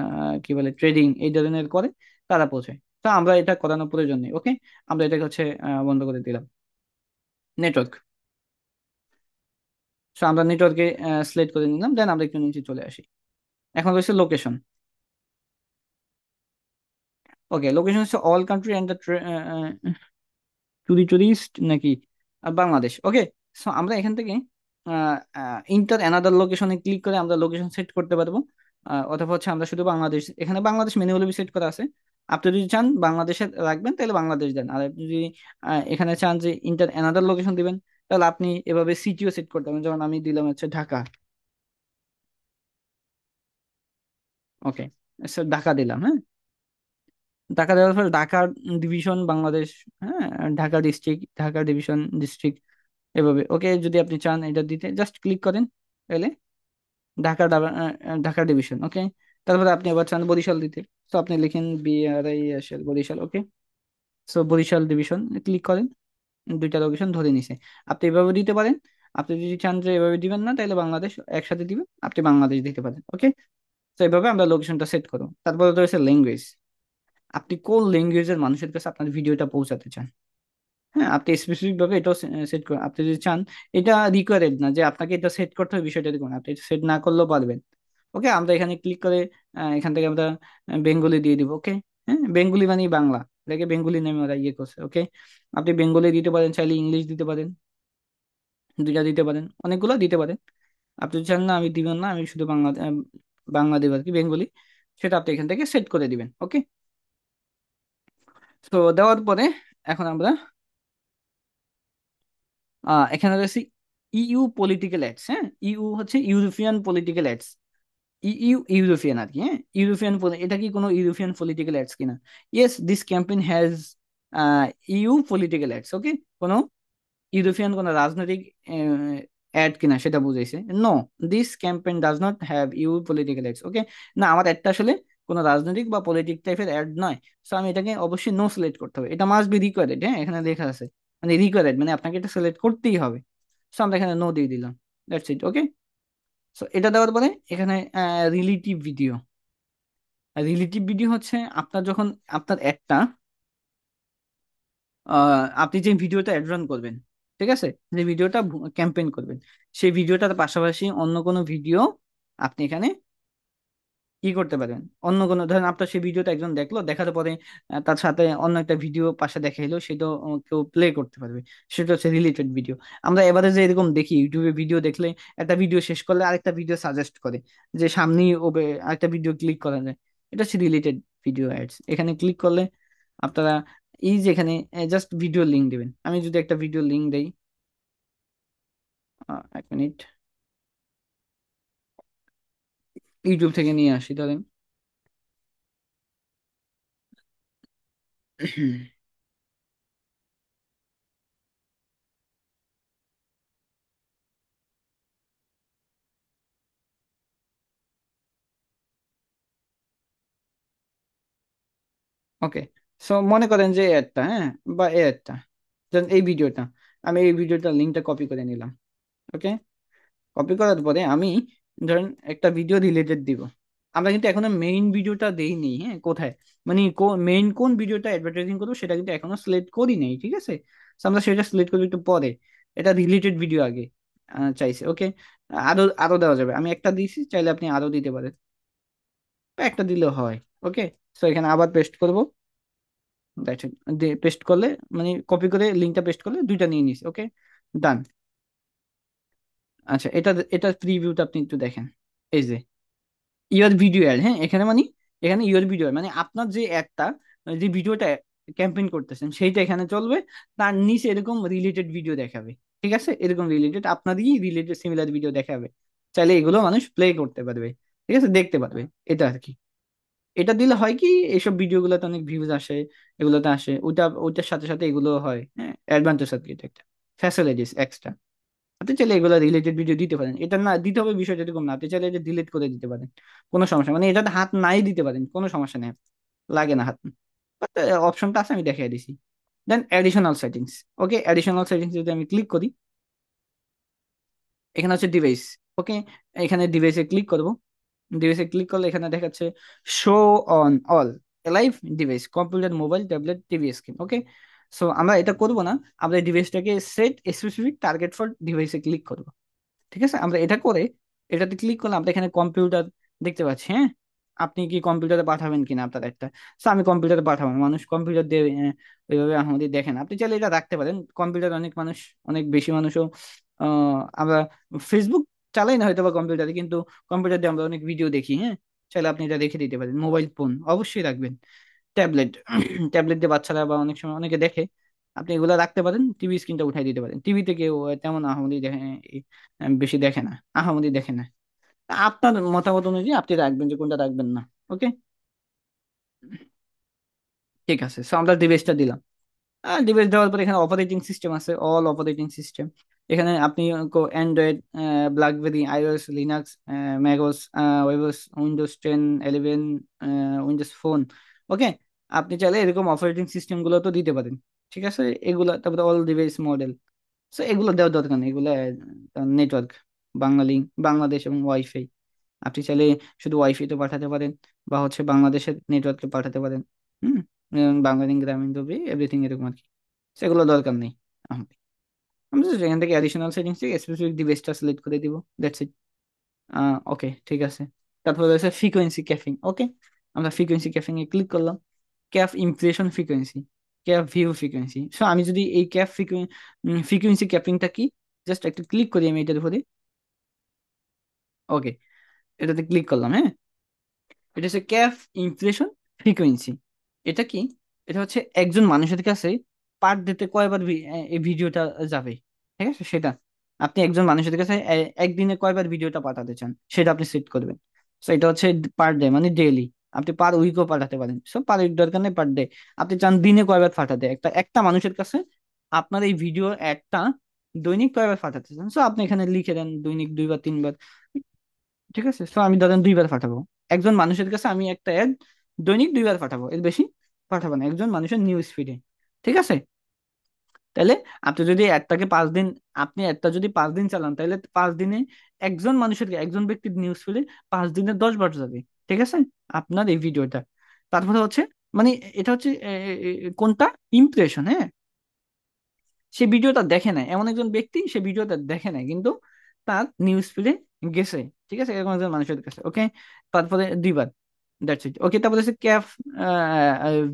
[SPEAKER 1] কি বলে ট্রেডিং এই ধরনের করে, তারা পৌঁছায়। তো আমরা এটা করানোর প্রয়োজন নেই, ওকে। আমরা এটাকে হচ্ছে বন্ধ করে দিলাম। নেটওয়ার্ক, সো আমরা নেটওয়ার্কে সিলেক্ট করে নিলাম, দেন আমরা একটু নিচে চলে আসি। এখন রয়েছে লোকেশন। ওকে, লোকেশন হচ্ছে all country and the tourist নাকি বাংলাদেশ, ওকে। সো আমরা এখান থেকে ইন্টার অ্যানাদার লোকেশনে ক্লিক করে আমরা লোকেশন সেট করতে পারবো। অথবা হচ্ছে আমরা শুধু বাংলাদেশ, এখানে বাংলাদেশ ম্যানুয়ালি সেট করা আছে। আপনি যদি চান বাংলাদেশে রাখবেন তাহলে বাংলাদেশ দেন, আর আপনি যদি এখানে চান যে ইন্টার অ্যানাদার লোকেশন দিবেন, তাহলে আপনি এভাবে সিটিও সেট করতে পারেন, যেমন আমি দিলাম হচ্ছে ঢাকা, ওকে। ঢাকা দিলাম, হ্যাঁ। ঢাকা দেওয়ার পর ঢাকা ডিভিশন বাংলাদেশ, হ্যাঁ, Dhaka district, Dhaka division district, এভাবে, ওকে। যদি আপনি চান এটা দিতে জাস্ট ক্লিক করেন, তাহলে ঢাকা ডিভিশন, ওকে। তারপরে আপনি আবার চান বরিশাল দিতে, তো আপনি লিখেন BRISL বরিশাল, ওকে। সো বরিশাল ডিভিশন ক্লিক করেন, দুইটা লোকেশন ধরে নিছে। আপনি এভাবে দিতে পারেন। আপনি যদি চান যে এভাবে দিবেন না, তাহলে বাংলাদেশ একসাথে দিবেন, আপনি বাংলাদেশ দিতে পারেন, ওকে। তো এইভাবে আমরা লোকেশনটা সেট করব। তারপরে রয়েছে ল্যাঙ্গুয়েজ, আপনি কোন ল্যাঙ্গুয়েজের মানুষের কাছে আপনার ভিডিওটা পৌঁছাতে চান, হ্যাঁ, আপনি স্পেসিফিক ভাবে এটাও সেট করুন। আপনি যদি চান, এটা রিকোয়ারেড না যে আপনাকে এটা সেট করতে হবে, বিষয়টা দেখুন, আপনি সেট না করলেও পারবেন, ওকে। আমরা এখানে ক্লিক করে এখান থেকে আমরা বেঙ্গলি দিয়ে দিব, ওকে। হ্যাঁ, বেঙ্গলি মানে বাংলা, এটাকে বেঙ্গলি নামে ওরা ইয়ে করছে, ওকে। আপনি বেঙ্গলি দিতে পারেন, চাইলে ইংলিশ দিতে পারেন, দুইটা দিতে পারেন, অনেকগুলো দিতে পারেন। আপনি যদি চান না আমি দিবেন না, আমি শুধু বাংলা দেব আর কি, বেঙ্গলি, সেটা আপনি এখান থেকে সেট করে দিবেন, ওকে। তো দেওয়ার পরে এখন আমরা এখানে রয়েছে ইইউ পলিটিক্যাল অ্যাডস, হ্যাঁ, ইউ হচ্ছে ইউরোপিয়ান পলিটিক্যাল অ্যাডস, ইউরোপিয়ান আর কি, হ্যাঁ, এটা কি কোনো ইউরোপিয়ান পলিটিক্যাল অ্যাডস কিনা। Yes, this campaign has EU political ads, okay. কোনো ইউরোপিয়ান কোনো রাজনৈতিক অ্যাড কিনা সেটা বুঝাইছে। No, this campaign does not have EU political ads, okay. না, আমার অ্যাডটা আসলে কোনো রাজনৈতিক বা পলিটিক টাইপের অ্যাড নয়। সো আমি এটাকে অবশ্যই নো সিলেক্ট করতে হবে, এটা মাস্ট বি রিকোয়ার্ড, হ্যাঁ, এখানে লেখা আছে, মানে রিকোয়ার্ড মানে আপনাকে এটা সিলেক্ট করতেই হবে। সো আমরা এখানে নো দিয়ে দিলাম, দ্যাটস ইট, ওকে। সো এটা দেওয়ার পরে এখানে রিলেটিভ ভিডিও, রিলেটিভ ভিডিও হচ্ছে আপনার যখন আপনার একটা আপনি যে ভিডিওটা অ্যাড রান করবেন, ঠিক আছে, যে ভিডিওটা ক্যাম্পেইন করবেন, সেই ভিডিওটার পাশাপাশি অন্য কোনো ভিডিও আপনি এখানে কি করতে পারেন। অন্য কোনো ধরেন আপনার সেই ভিডিওটা একজন দেখলো, দেখার পরে তার সাথে অন্য একটা ভিডিও পাশে দেখাইলো, সেটা কেউ প্লে করতে পারবে, সেটা হচ্ছে রিলেটেড ভিডিও। আমরা এবারে যে এরকম দেখি ইউটিউবে ভিডিও দেখলে একটা ভিডিও শেষ করলে আরেকটা ভিডিও সাজেস্ট করে, যে সামনেই আরেকটা ভিডিও ক্লিক করা যায়, এটা হচ্ছে রিলেটেড ভিডিও অ্যাডস। এখানে ক্লিক করলে আপনারা এই যে এখানে জাস্ট ভিডিও লিঙ্ক দিবেন। আমি যদি একটা ভিডিও লিঙ্ক দেই, 1 মিনিট, ইউটিউব থেকে নিয়ে আসি ধরেন। ওকে, সো মনে করেন যে অ্যাডটা, হ্যাঁ, বা এই অ্যাডটা, ধরেন এই ভিডিওটা, আমি এই ভিডিওটার লিঙ্কটা কপি করে নিলাম। ওকে, কপি করার পরে আমি ধরেন একটা ভিডিও রিলেটেড দিব। আমরা কিন্তু এখনো মেইন ভিডিওটা দেইনি, হ্যাঁ, কোথায়, মানে মেইন কোন ভিডিওটা অ্যাডভার্টাইজিং করবো সেটা কিন্তু এখনো সিলেক্ট করি নাই, ঠিক আছে। So আমরা সেটা সিলেক্ট করবো একটু পরে। এটা রিলেটেড ভিডিও আগে চাইছে। ওকে, আরো আরো দেওয়া যাবে, আমি একটা দিয়েছি, চাইলে আপনি আরো দিতে পারেন, বা একটা দিলেও হয়। ওকে, সো এখানে আবার পেস্ট করব, পেস্ট করলে, মানে কপি করে লিঙ্কটা পেস্ট করলে দুইটা নিয়ে নিছি। ওকে, ডান। আচ্ছা, এটা প্রিভিউটা আপনি একটু দেখেন। এই যে ইওর ভিডিও অ্যাড, হ্যাঁ, এখানে মানে এখানে ইওর ভিডিও মানে আপনার যে অ্যাডটা, যে ভিডিওটা ক্যাম্পেইন করতেছেন সেইটা এখানে চলবে। তার নিচে এরকম রিলেটেড ভিডিও দেখাবে, ঠিক আছে, এরকম রিলেটেড আপনারই রিলেটেড সিমিলার ভিডিও দেখাবে। চাইলে এগুলো মানুষ প্লে করতে পারবে, ঠিক আছে, দেখতে পারবে। এটা আর কি। এটা দিলে হয় কি, এইসব ভিডিওগুলোতে অনেক ভিউজ আসে, এগুলোতে আসে, ওইটার সাথে সাথে এগুলো হয়, হ্যাঁ, অ্যাডভান্টেজ আর কি, এটা একটা ফ্যাসিলিটিস এক্সট্রা। আপনি চাইলে এগুলো রিলেটেড ভিডিও দিতে পারেন, এটা না দিতে হবে বিষয়টা এরকম না, আপনি চাইলে এটা ডিলিট করে দিতে পারেন, কোনো সমস্যা, মানে এটাতে হাত নাই দিতে পারেন, কোনো সমস্যা নেই, লাগে না হাত। বাট অপশনটা আছে, আমি দেখিয়ে দিছি। দেন অ্যাডিশনাল সেটিংস। ওকে, অ্যাডিশনাল সেটিংস যদি আমি ক্লিক করি, এখানে হচ্ছে ডিভাইস। ওকে, এখানে ডিভাইসে ক্লিক করব। ডিভাইসে ক্লিক করলে এখানে দেখাচ্ছে show on all live device, computer, mobile, tablet, TV screen. Okay, so আমরা এটা করব না, আমরা এই ডিভাইসটাকে সেট স্পেসিফিক টার্গেট ফর ডিভাইসে ক্লিক করব। ঠিক আছে, আমরা এটা করে এটাতে ক্লিক করলে আমরা এখানে কম্পিউটার দেখতে পাচ্ছি, হ্যাঁ। আপনি কি কম্পিউটারে পাঠাবেন কিনা আপনার একটা, তো আমি কম্পিউটারে পাঠাবো না। মানুষ কম্পিউটার দিয়ে ওইভাবে আমাদের দেখেন, আপনি চাইলে এটা রাখতে পারেন কম্পিউটার, অনেক মানুষ, অনেক বেশি মানুষও আমরা ফেসবুক চালাই না হয়তো বা কম্পিউটারে, কিন্তু কম্পিউটার দিয়ে আমরা অনেক ভিডিও দেখি, হ্যাঁ। চাইলে আপনি এটা রেখে দিতে পারেন। মোবাইল ফোন অবশ্যই রাখবেন। ট্যাবলেট, ট্যাবলেট দিয়ে বাচ্চারা বা অনেক সময় অনেকে দেখে, আপনি এগুলো রাখতে পারেন। টিভি স্ক্রিনটা উঠাই দিতে পারেন, টিভিতে কেউ তেমন আহামরি দেখে, বেশি দেখে না, আহামরি দেখে না। আপনার মতামত অনুযায়ী আপনি রাখবেন যে কোনটা রাখবেন না। ওকে, ঠিক আছে, সো আমরা ডিভাইসটা দিলাম। ডিভাইস দেওয়ার পর এখানে অপারেটিং সিস্টেম আছে, অল অপারেটিং সিস্টেম। এখানে আপনি Android, BlackBerry, iOS, Linux, macOS, webOS, Windows 10, 11, Windows phone. Okay, আপনি চাইলে এরকম অপারেটিং সিস্টেম গুলো তো দিতে পারেন, ঠিক আছে। এগুলা তারপরে অল ডিভাইস মডেল, সো এগুলো দেওয়ার দরকার নেই, এগুলো নেটওয়ার্ক, বাঙালি, বাংলাদেশ এবং ওয়াইফাই। আপনি চাইলে শুধু ওয়াইফাই তো পাঠাতে পারেন, বা হচ্ছে বাংলাদেশের নেটওয়ার্কে পাঠাতে পারেন। হুম, বাংলাদেশ গ্রামীণ ছবি এভরিথিং এরকম আর কি, সেগুলো দরকার নেই আমাদের। আমরা just এখান থেকে অ্যাডিশনাল সেটিংস থেকে স্পেসিফিক ডিভাইসটা সিলেক্ট করে দিব, দ্যাটস ইট। ওকে, ঠিক আছে। তারপর রয়েছে ফ্রিকোয়েন্সি ক্যাফিং। ওকে, আমরা ফ্রিকোয়েন্সি ক্যাফিং এ ক্লিক করলাম। Cafe impression frequency, cafe view frequency. So আমি যদি এই ফ্রিকোয়েন্সি ক্যাপিংটা কি, জাস্ট একটু ক্লিক করি আমি এটার উপরে। ওকে, এটাতে ক্লিক করলাম, হ্যাঁ। এটা হচ্ছে ক্যাফ ইমপ্রেশন ফ্রিকোয়েন্সি। এটা কি? এটা হচ্ছে একজন মানুষের কাছে পার ডেতে কয়বার এই ভিডিওটা যাবে, ঠিক আছে, সেটা আপনি একজন মানুষের কাছে একদিনে কয়বার ভিডিওটা পাঠাতে চান সেটা আপনি সেট করবেন। তো এটা হচ্ছে পার ডে, মানে ডেইলি। আপনি পার উইকও পাঠাতে পারেন, সো পার উইক দরকার নেই, পার ডে। আপনি চান দিনে কয়বার পাঠাতে, একটা একটা মানুষের কাছে আপনার এই ভিডিও একটা দৈনিক কয়বার পাঠাতে চান, সো আপনি এখানে লিখে দেন দৈনিক 2 বা 3 বার। ঠিক আছে, তো আমি ধরেন 2 বার পাঠাবো। একজন মানুষের কাছে আমি একটা অ্যাড দৈনিক 2 বার পাঠাবো, এর বেশি পাঠাবো না, একজন মানুষের নিউজ ফিডে। ঠিক আছে, তাহলে আপনি যদি অ্যাডটাকে 5 দিন, আপনি অ্যাডটা যদি 5 দিন চালান, তাহলে 5 দিনে একজন মানুষের, একজন ব্যক্তির নিউজ ফিডে 5 দিনে 10 বার যাবে। ঠিক আছে, আপনার এই ভিডিওটা। তারপরে হচ্ছে, মানে এটা হচ্ছে কোনটা, ইমপ্রেশন, হ্যাঁ। সে ভিডিওটা দেখে নাই, এমন একজন ব্যক্তি সে ভিডিওটা দেখে নাই, কিন্তু তার নিউজ ফিডে গেছে, ঠিক আছে, এরকম একজন মানুষের কাছে। ওকে, তারপরে 2 বার, দ্যাটস ইট। ওকে, তারপরে হচ্ছে ক্যাফ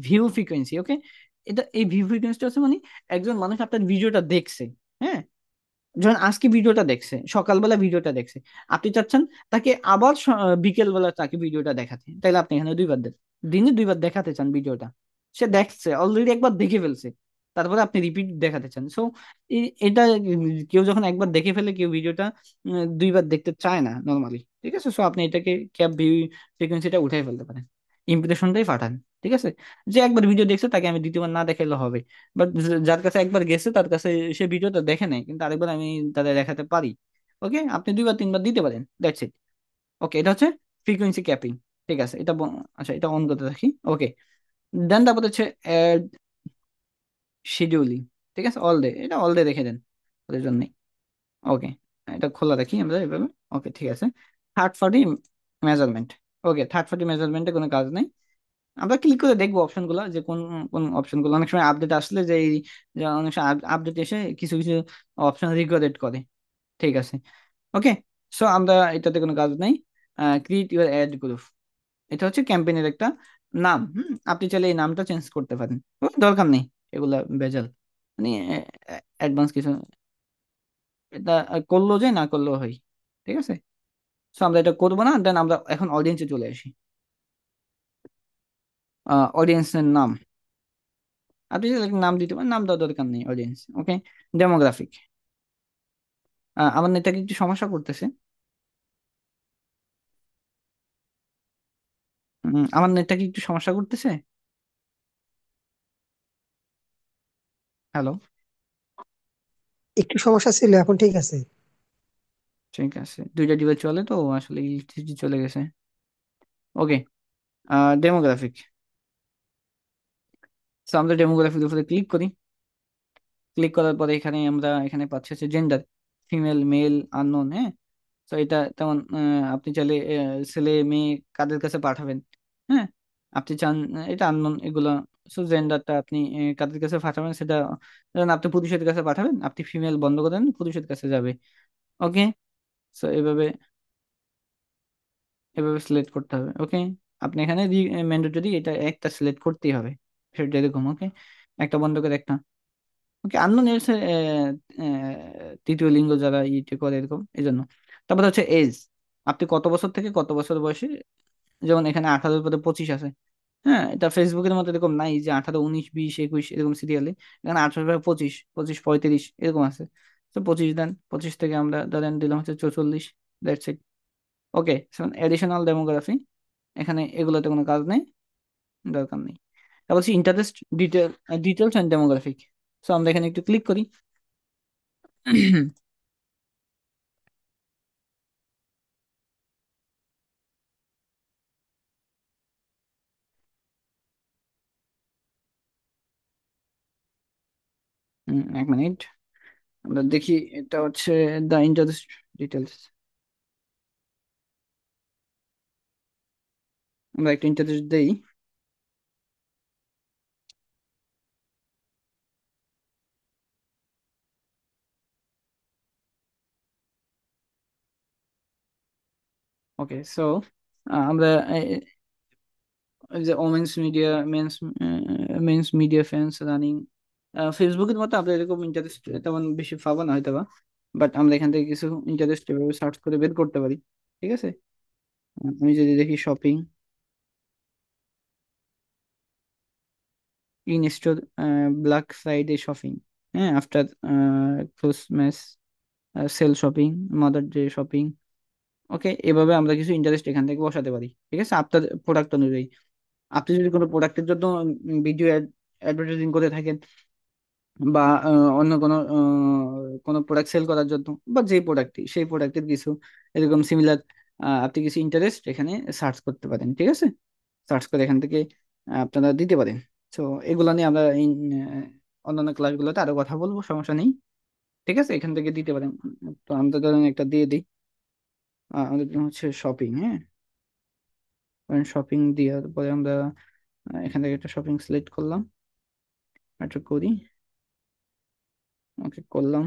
[SPEAKER 1] ভিউ ফ্রিকোয়েন্সি। ওকে, এটা এই ভিউ ফ্রিকোয়েন্সিটা হচ্ছে মানে একজন মানুষ আপনার ভিডিওটা দেখছে, হ্যাঁ। যখন আজকে ভিডিওটা দেখছে, সকালবেলা ভিডিওটা দেখছে, আপনি চাচ্ছেন তাকে আবার বিকেলবেলা তাকে ভিডিওটা দেখাতে, তাইলে আপনি এখানে 2 বার দেন। দিনে 2 বার দেখাতে চান ভিডিওটা, সে দেখছে অলরেডি, একবার দেখে ফেলছে, তারপরে আপনি রিপিট দেখাতে চান। সো এটা কেউ যখন একবার দেখে ফেলে, কেউ ভিডিওটা 2 বার দেখতে চায় না নর্মালি, ঠিক আছে। সো আপনি এটাকে ক্যাপ ভিউ ফ্রিকোয়েন্সিটা উঠাই ফেলতে পারেন, ইমপ্রেশনটাই পাঠান। ঠিক আছে, যে একবার ভিডিও দেখছে তাকে আমি দ্বিতীয়বার না দেখাইলে হবে। বাট যার কাছে একবার গেছে তার কাছে সে ভিডিওটা দেখে নাই, কিন্তু আরেকবার আমি তাদের দেখাতে পারি। ওকে, আপনি 2 বার 3 বার দিতে পারেন, দ্যাটস ইট। ওকে, এটা হচ্ছে ফ্রিকোয়েন্সি ক্যাপিং। ঠিক আছে, আচ্ছা, এটা অন করতে রাখি। ওকে, দেন তারপর হচ্ছে অ্যাড শিডিউলিং। ঠিক আছে, অল ডে, এটা অল ডে রেখে দেন ওদের জন্য। ওকে, এটা খোলা রাখি আমরা এভাবে। ওকে, ঠিক আছে। Third party measurement. Okay, third party মেজারমেন্টে কোনো কাজ নেই। আমরা ক্লিক করে দেখবো অপশনগুলো, যে কোন কোন অপশনগুলো অনেক সময় আপডেট আসলে যে যে অনেক সময় আপডেট এসে কিছু কিছু অপশন রিকোয়ারেড করে। ঠিক আছে, ওকে। সো আমরা এটাতে কোনো কাজ নেই। ক্রিয়েট ইউর অ্যাড গ্রুপ, এটা হচ্ছে ক্যাম্পেইনের একটা নাম। আপনি চাইলে এই নামটা চেঞ্জ করতে পারেন, দরকার নেই এগুলা ভেজাল, মানে অ্যাডভান্স কিছু। এটা করলেও যায়, না করলেও হয়। ঠিক আছে, সো আমরা এটা করবো না। দেন আমরা এখন অডিয়েন্সে চলে আসি। অডিয়েন্সের নাম আপনি যদি একটা নাম দিতে পারেন, নাম দেওয়ার দরকার নেই অডিয়েন্স। ওকে, ডেমোগ্রাফিক। আমার নেতাকে একটু সমস্যা করতেছে। আমার নেটটা কি একটু সমস্যা করতেছে? হ্যালো?
[SPEAKER 3] একটু সমস্যা ছিল, এখন ঠিক আছে।
[SPEAKER 1] ঠিক আছে, দুইটা ডিভাইস চলে তো আসলে ইলেকট্রিসিটি চলে গেছে। ওকে, ডেমোগ্রাফিক। তো আমরা ডেমোগ্রাফির উপরে ক্লিক করি। ক্লিক করার পরে এখানে আমরা এখানে পাচ্ছি হচ্ছে জেন্ডার, ফিমেল, মেল, আননোন। হ্যাঁ, তো এটা তেমন আপনি চাইলে ছেলে মেয়ে কাদের কাছে পাঠাবেন। হ্যাঁ, আপনি চান এটা আননোন এগুলা। সো জেন্ডারটা আপনি কাদের কাছে পাঠাবেন সেটা, ধরেন আপনি পুরুষের কাছে পাঠাবেন, আপনি ফিমেল বন্ধ করেন, পুরুষের কাছে যাবে। ওকে, সো এভাবে এভাবে সিলেক্ট করতে হবে। ওকে, আপনি এখানে ম্যান্ডেটরি এটা একটা সিলেক্ট করতেই হবে, সেটা এরকম। ওকে, একটা বন্ধ করে একটা। ওকে, আননোন এর তৃতীয় লিঙ্গ যারা ইয়ে করে এরকম, এই জন্য। তারপরে হচ্ছে এজ, আপনি কত বছর থেকে কত বছর বয়সে। যেমন এখানে 18-র পরে 25 আছে। হ্যাঁ, এটা ফেসবুকের মতো এরকম নাই যে 18, 19, 20, 21 এরকম সিরিয়ালে। এখানে 18 পরে 25, 25, 35 এরকম আছে। তো 25 দেন, 25 থেকে আমরা ধরেন দিলাম হচ্ছে 44। That's it. Okay, additional demography, এখানে এগুলোতে কোনো কাজ নেই, দরকার নেই। তারপর হচ্ছে interest, details and demographic. So আমরা এখানে একটু ক্লিক করি। এক মিনিট, আমরা দেখি। এটা হচ্ছে দ্য ইন্টারেস্ট ডিটেলস। আমরা একটু ইন্টারেস্ট দেই। ওকে, সো আমরা এই যে women's media, men's men's media fans running, ফেসবুকের মতো আমরা এরকম ইন্টারেস্ট তেমন বেশি পাবো না হয়তো বা। বাট আমরা এখান থেকে কিছু ইন্টারেস্ট এভাবে সার্চ করে বের করতে পারি। ঠিক আছে, আমি যদি দেখি shopping, in store, Black Friday shopping, হ্যাঁ, after Christmas sale shopping, Mother Day shopping. Okay, এভাবে আমরা কিছু ইন্টারেস্ট এখান থেকে বসাতে পারি। ঠিক আছে, আপনার প্রোডাক্ট অনুযায়ী। আপনি যদি কোনো প্রোডাক্টের জন্য ভিডিও অ্যাডভার্টাইজিং করে থাকেন, বা অন্য কোনো কোনো প্রোডাক্ট সেল করার জন্য, বা যে প্রোডাক্টই সেই প্রোডাক্টের কিছু এরকম সিমিলার আপনি কিছু ইন্টারেস্ট এখানে সার্চ করতে পারেন। ঠিক আছে, সার্চ করে এখান থেকে আপনারা দিতে পারেন। তো এগুলো নিয়ে আমরা অন্যান্য ক্লাসগুলোতে আরো কথা বলবো, সমস্যা নেই। ঠিক আছে, এখান থেকে দিতে পারেন। তো আমরা ধরেন একটা দিয়ে দিই। আমাদের জন্য হচ্ছে শপিং। হ্যাঁ, শপিং দেওয়ার পরে আমরা এখান থেকে একটা শপিং সিলেক্ট করলাম, একটা করি। ওকে, করলাম।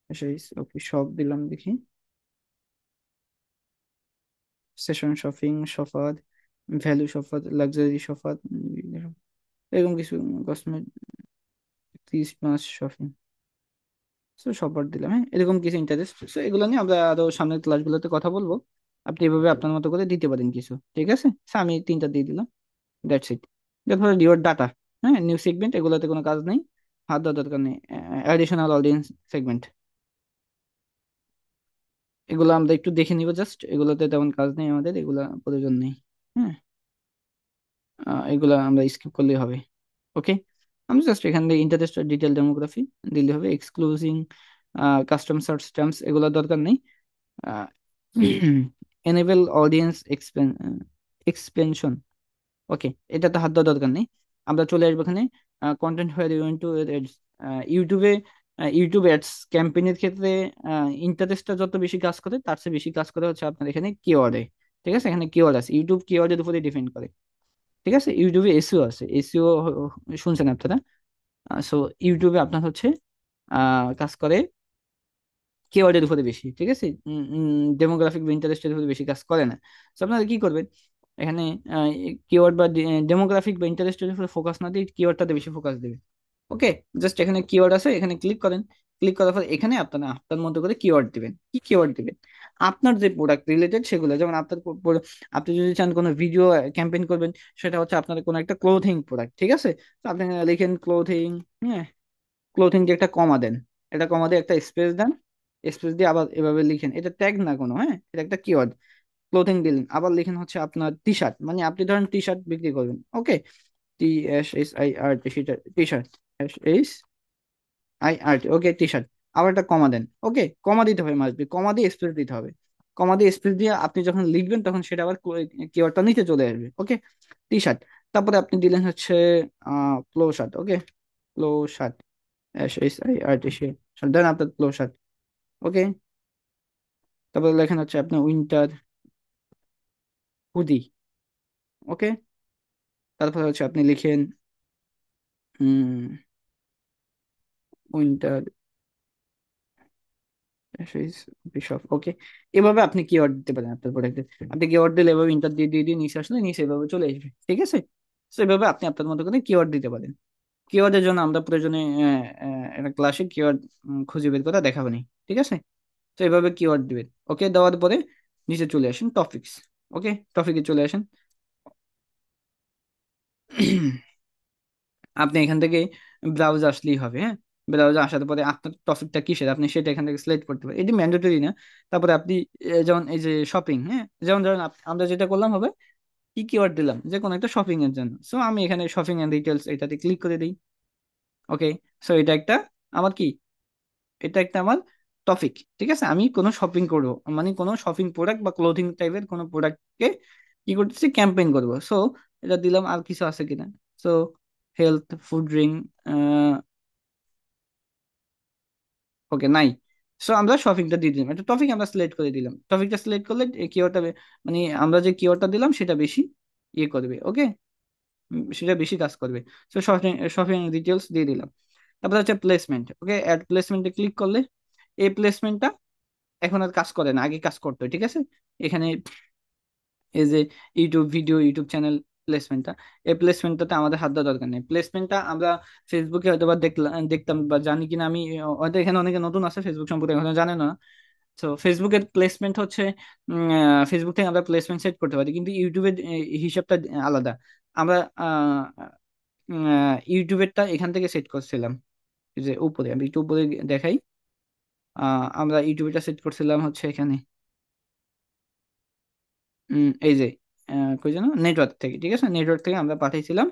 [SPEAKER 1] সেই ওকে, সব দিলাম দেখি। সেশন শপিং, সফার, ভ্যালু সফার, লাক্সারি সফার, এরকম কিছু কসমেটিক, ক্রিসমাস শপিং। সো সফার দিলাম। হ্যাঁ, এরকম কিছু ইন্টারেস্ট। সো এগুলো নিয়ে আমরা আরো সামনের ক্লাসগুলোতে কথা বলবো। আপনি এভাবে আপনার মতো করে দিতে পারেন কিছু। ঠিক আছে, So, আমি 3টা দিয়ে দিলাম। That's it. তারপরে রিওয়ার্ড ডাটা, হ্যাঁ, নিউ সেগমেন্ট, এগুলোতে কোনো কাজ নেই, হাত দেওয়ার দরকার নেই। অ্যাডিশনাল অডিয়েন্স সেগমেন্ট, এগুলো আমরা একটু দেখে নিব জাস্ট, এগুলোতে তেমন কাজ নেই আমাদের, এগুলা প্রয়োজন নেই। হ্যাঁ, এগুলা আমরা স্কিপ করলেই হবে। ওকে, আমরা জাস্ট এখান থেকে ইন্টারেস্ট ডিটেল ডেমোগ্রাফি দিলে হবে। এক্সক্লুসিং কাস্টম সার্চ টার্মস এগুলো দরকার নেই। Enable audience expansion. ওকে, এটা তো হাত দেওয়ার দরকার নেই। আমরা চলে আসবো এখানে কন্টেন্ট হোয়ার ইউ টু ইউটিউবে। ইউটিউব অ্যাডস ক্যাম্পেইনের ক্ষেত্রে ইন্টারেস্টটা যত বেশি কাজ করে তার চেয়ে বেশি কাজ করে হচ্ছে আপনার এখানে কিওয়ার্ডে। ঠিক আছে, এখানে কিওয়ার্ড আছে, ইউটিউব কিওয়ার্ডের উপরে ডিপেন্ড করে। ঠিক আছে, ইউটিউবে এসইও আছে, এসইও শুনছেন আপনারা। সো ইউটিউবে আপনার হচ্ছে কাজ করে কিওয়ার্ডের উপরে বেশি। ঠিক আছে, ডেমোগ্রাফিক বা ইন্টারেস্টের উপরে বেশি কাজ করে না। তো আপনারা কি করবেন, এখানে কিওয়ার্ড বা ডেমোগ্রাফিক বা ইন্টারেস্টের উপরে ফোকাস না দিয়ে কিওয়ার্ডটাতে বেশি ফোকাস দেবে। ওকে, জাস্ট এখানে কিওয়ার্ড আছে, এখানে ক্লিক করেন। ক্লিক করার পর এখানে আপনারা আপনার মতো করে কিওয়ার্ড দিবেন। কি কিওয়ার্ড দিবেন? আপনার যে প্রোডাক্ট রিলেটেড সেগুলো, যেমন আপনার আপনি যদি চান কোনো ভিডিও ক্যাম্পেইন করবেন, সেটা হচ্ছে আপনার কোনো একটা ক্লোথিং প্রোডাক্ট। ঠিক আছে, তো আপনি এখানে লিখেন ক্লোথিং। হ্যাঁ, ক্লোথিং দিয়ে একটা কমা দেন, এটা কমা দিয়ে একটা স্পেস দেন, স্পেস দিয়ে আবার এভাবে লিখেন, এটা ট্যাগ না কোনো, হ্যাঁ, এটা একটা কিওয়ার্ড। ক্লোথিং দিলেন, আবার লিখেন হচ্ছে আপনার টি শার্ট, মানে আপনি ধরেন টি শার্ট বিক্রি করবেন। ওকে, TSHIRT, টি শার্ট, SHIRT, ওকে টি শার্ট। আবার একটা কমা দেন। ওকে, কমা দিতে হবে, মাসবি কমা দিয়ে স্পেস দিতে হবে। কমা দিয়ে স্পেস দিয়ে আপনি যখন লিখবেন তখন সেটা আবার কিওয়ার্ডটা নিচে চলে আসবে। ওকে, টি শার্ট। তারপরে আপনি দিলেন হচ্ছে ক্লো শার্ট। ওকে, ক্লো শার্ট, SHIRT, শার্ট, দেন আপনার ক্লো শার্ট। ওকে, তারপরে লেখেন হচ্ছে আপনার উইন্টার হুডি। ওকে, তারপরে হচ্ছে আপনি লিখেন উইন্টার বিশপ। ওকে, এভাবে আপনি কিওয়ার্ড দিতে পারেন আপনার প্রোডাক্টে। আপনি কিওয়ার্ড দিলে এভাবে ইন্টার দিয়ে দিয়ে দিয়ে নিচে আসলে নিচে এভাবে চলে আসবে। ঠিক আছে, তো এভাবে আপনি আপনার মতো করে কিওয়ার্ড দিতে পারেন। কিওয়ার্ডের জন্য আমরা প্রয়োজনে একটা ক্লাসে কিওয়ার্ড খুঁজে বের করে দেখাবো নি। ঠিক আছে, তো এভাবে কিওয়ার্ড দিবেন। ওকে, দেওয়ার পরে নিচে চলে আসেন টপিকস। ওকে, টপিকে চলে আসেন। আপনি এখান থেকে ব্রাউজ আসলেই হবে। হ্যাঁ, ব্রাউজে আসার পরে আপনার টপিকটা কিসের আপনি সেটা এখান থেকে সিলেক্ট করতে পারেন, এটি ম্যান্ডেটরি না। তারপরে আপনি যেমন এই যে শপিং, হ্যাঁ, যেমন ধরেন আমরা যেটা করলাম হবে কি কিওয়ার্ড দিলাম যে কোনো একটা শপিং এর জন্য। সো আমি এখানে শপিং এন্ড ডিটেলস এটাতে ক্লিক করে দিই। ওকে, সো এটা একটা আমার কি, এটা একটা আমার টপিক। ঠিক আছে, আমি কোনো শপিং করবো, মানে কোনো শপিং প্রোডাক্ট বা ক্লোথিং টাইপের কোনো প্রোডাক্টকে কি করতেছি, ক্যাম্পেইন করবো। সো এটা দিলাম, আর কিছু আছে কিনা। সো হেলথ, ফুড, ড্রিঙ্ক, ওকে নাই। সো আমরা শপিংটা দিয়ে দিলাম, একটা টপিক আমরা সিলেক্ট করে দিলাম। টপিকটা সিলেক্ট করলে কিওয়ার্ডটা, মানে আমরা যে কিওয়ার্ডটা দিলাম সেটা বেশি ইয়ে করবে। ওকে, সেটা বেশি কাজ করবে। সো শপিং, শপিং ডিটেলস দিয়ে দিলাম। তারপর হচ্ছে প্লেসমেন্ট। ওকে, অ্যাড প্লেসমেন্টে ক্লিক করলে এই প্লেসমেন্টটা এখন আর কাজ করে না, আগে কাজ করতো। ঠিক আছে, এখানে এই যে ইউটিউব ভিডিও, ইউটিউব চ্যানেল প্লেসমেন্টটা, এই প্লেসমেন্টটাতে আমাদের হাত দেওয়ার দরকার নেই। প্লেসমেন্টটা আমরা ফেসবুকে হয়তো বা দেখতাম বা জানি কিনা আমি, হয়তো এখানে অনেকে নতুন আছে ফেসবুক সম্পর্কে এখনো জানে না। তো ফেসবুকের প্লেসমেন্ট হচ্ছে ফেসবুক থেকে আমরা প্লেসমেন্ট সেট করতে পারি, কিন্তু ইউটিউবের হিসাবটা আলাদা। আমরা ইউটিউবেরটা এখান থেকে সেট করছিলাম, এই যে উপরে আমি একটু উপরে দেখাই। আমরা ইউটিউবেরটা সেট করছিলাম হচ্ছে এখানে, এই যে কই যেন, নেটওয়ার্ক থেকে। ঠিক আছে, নেটওয়ার্ক থেকে আমরা পাঠাইছিলাম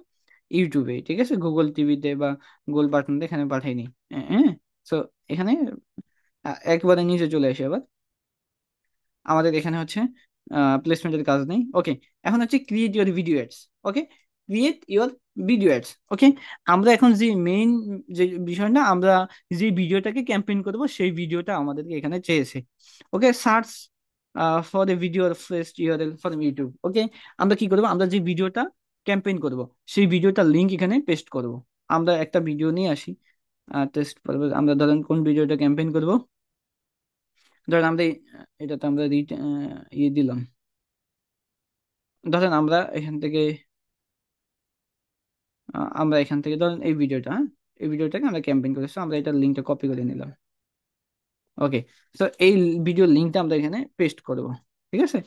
[SPEAKER 1] ইউটিউবে। ঠিক আছে, গুগল টিভিতে বা গুগল বাটনতে এখানে পাঠাইনি। হ্যাঁ, তো এখানে একবারে নিচে চলে আসে আবার আমাদের এখানে হচ্ছে প্লেসমেন্টের কাজ নেই। ওকে, এখন হচ্ছে create your video ads. Okay, create your video ads. Okay, আমরা এখন যে মেইন যে বিষয়টা, আমরা যে ভিডিওটাকে ক্যাম্পেইন করব সেই ভিডিওটা আমাদেরকে এখানে চেয়েছে। Okay, search for the video first URL for YouTube. Okay, আমরা কি করব, আমরা যে ভিডিওটা ক্যাম্পেইন করব সেই ভিডিওটার লিঙ্ক এখানে পেস্ট করব। আমরা একটা ভিডিও নিয়ে আসি টেস্ট করবো। আমরা ধরেন কোন ভিডিওটা ক্যাম্পেইন করব, ধরেন আমরা এটাতে আমরা ইয়ে দিলাম। ধরেন আমরা এখান থেকে আমরা এখান থেকে ধরেন এই ভিডিওটা, হ্যাঁ, এই ভিডিওটাকে আমরা ক্যাম্পেইন করেছি, আমরা এটার লিঙ্কটা কপি করে নিলাম। ওকে, তো এই ভিডিওর লিঙ্কটা আমরা এখানে পেস্ট করব। ঠিক আছে,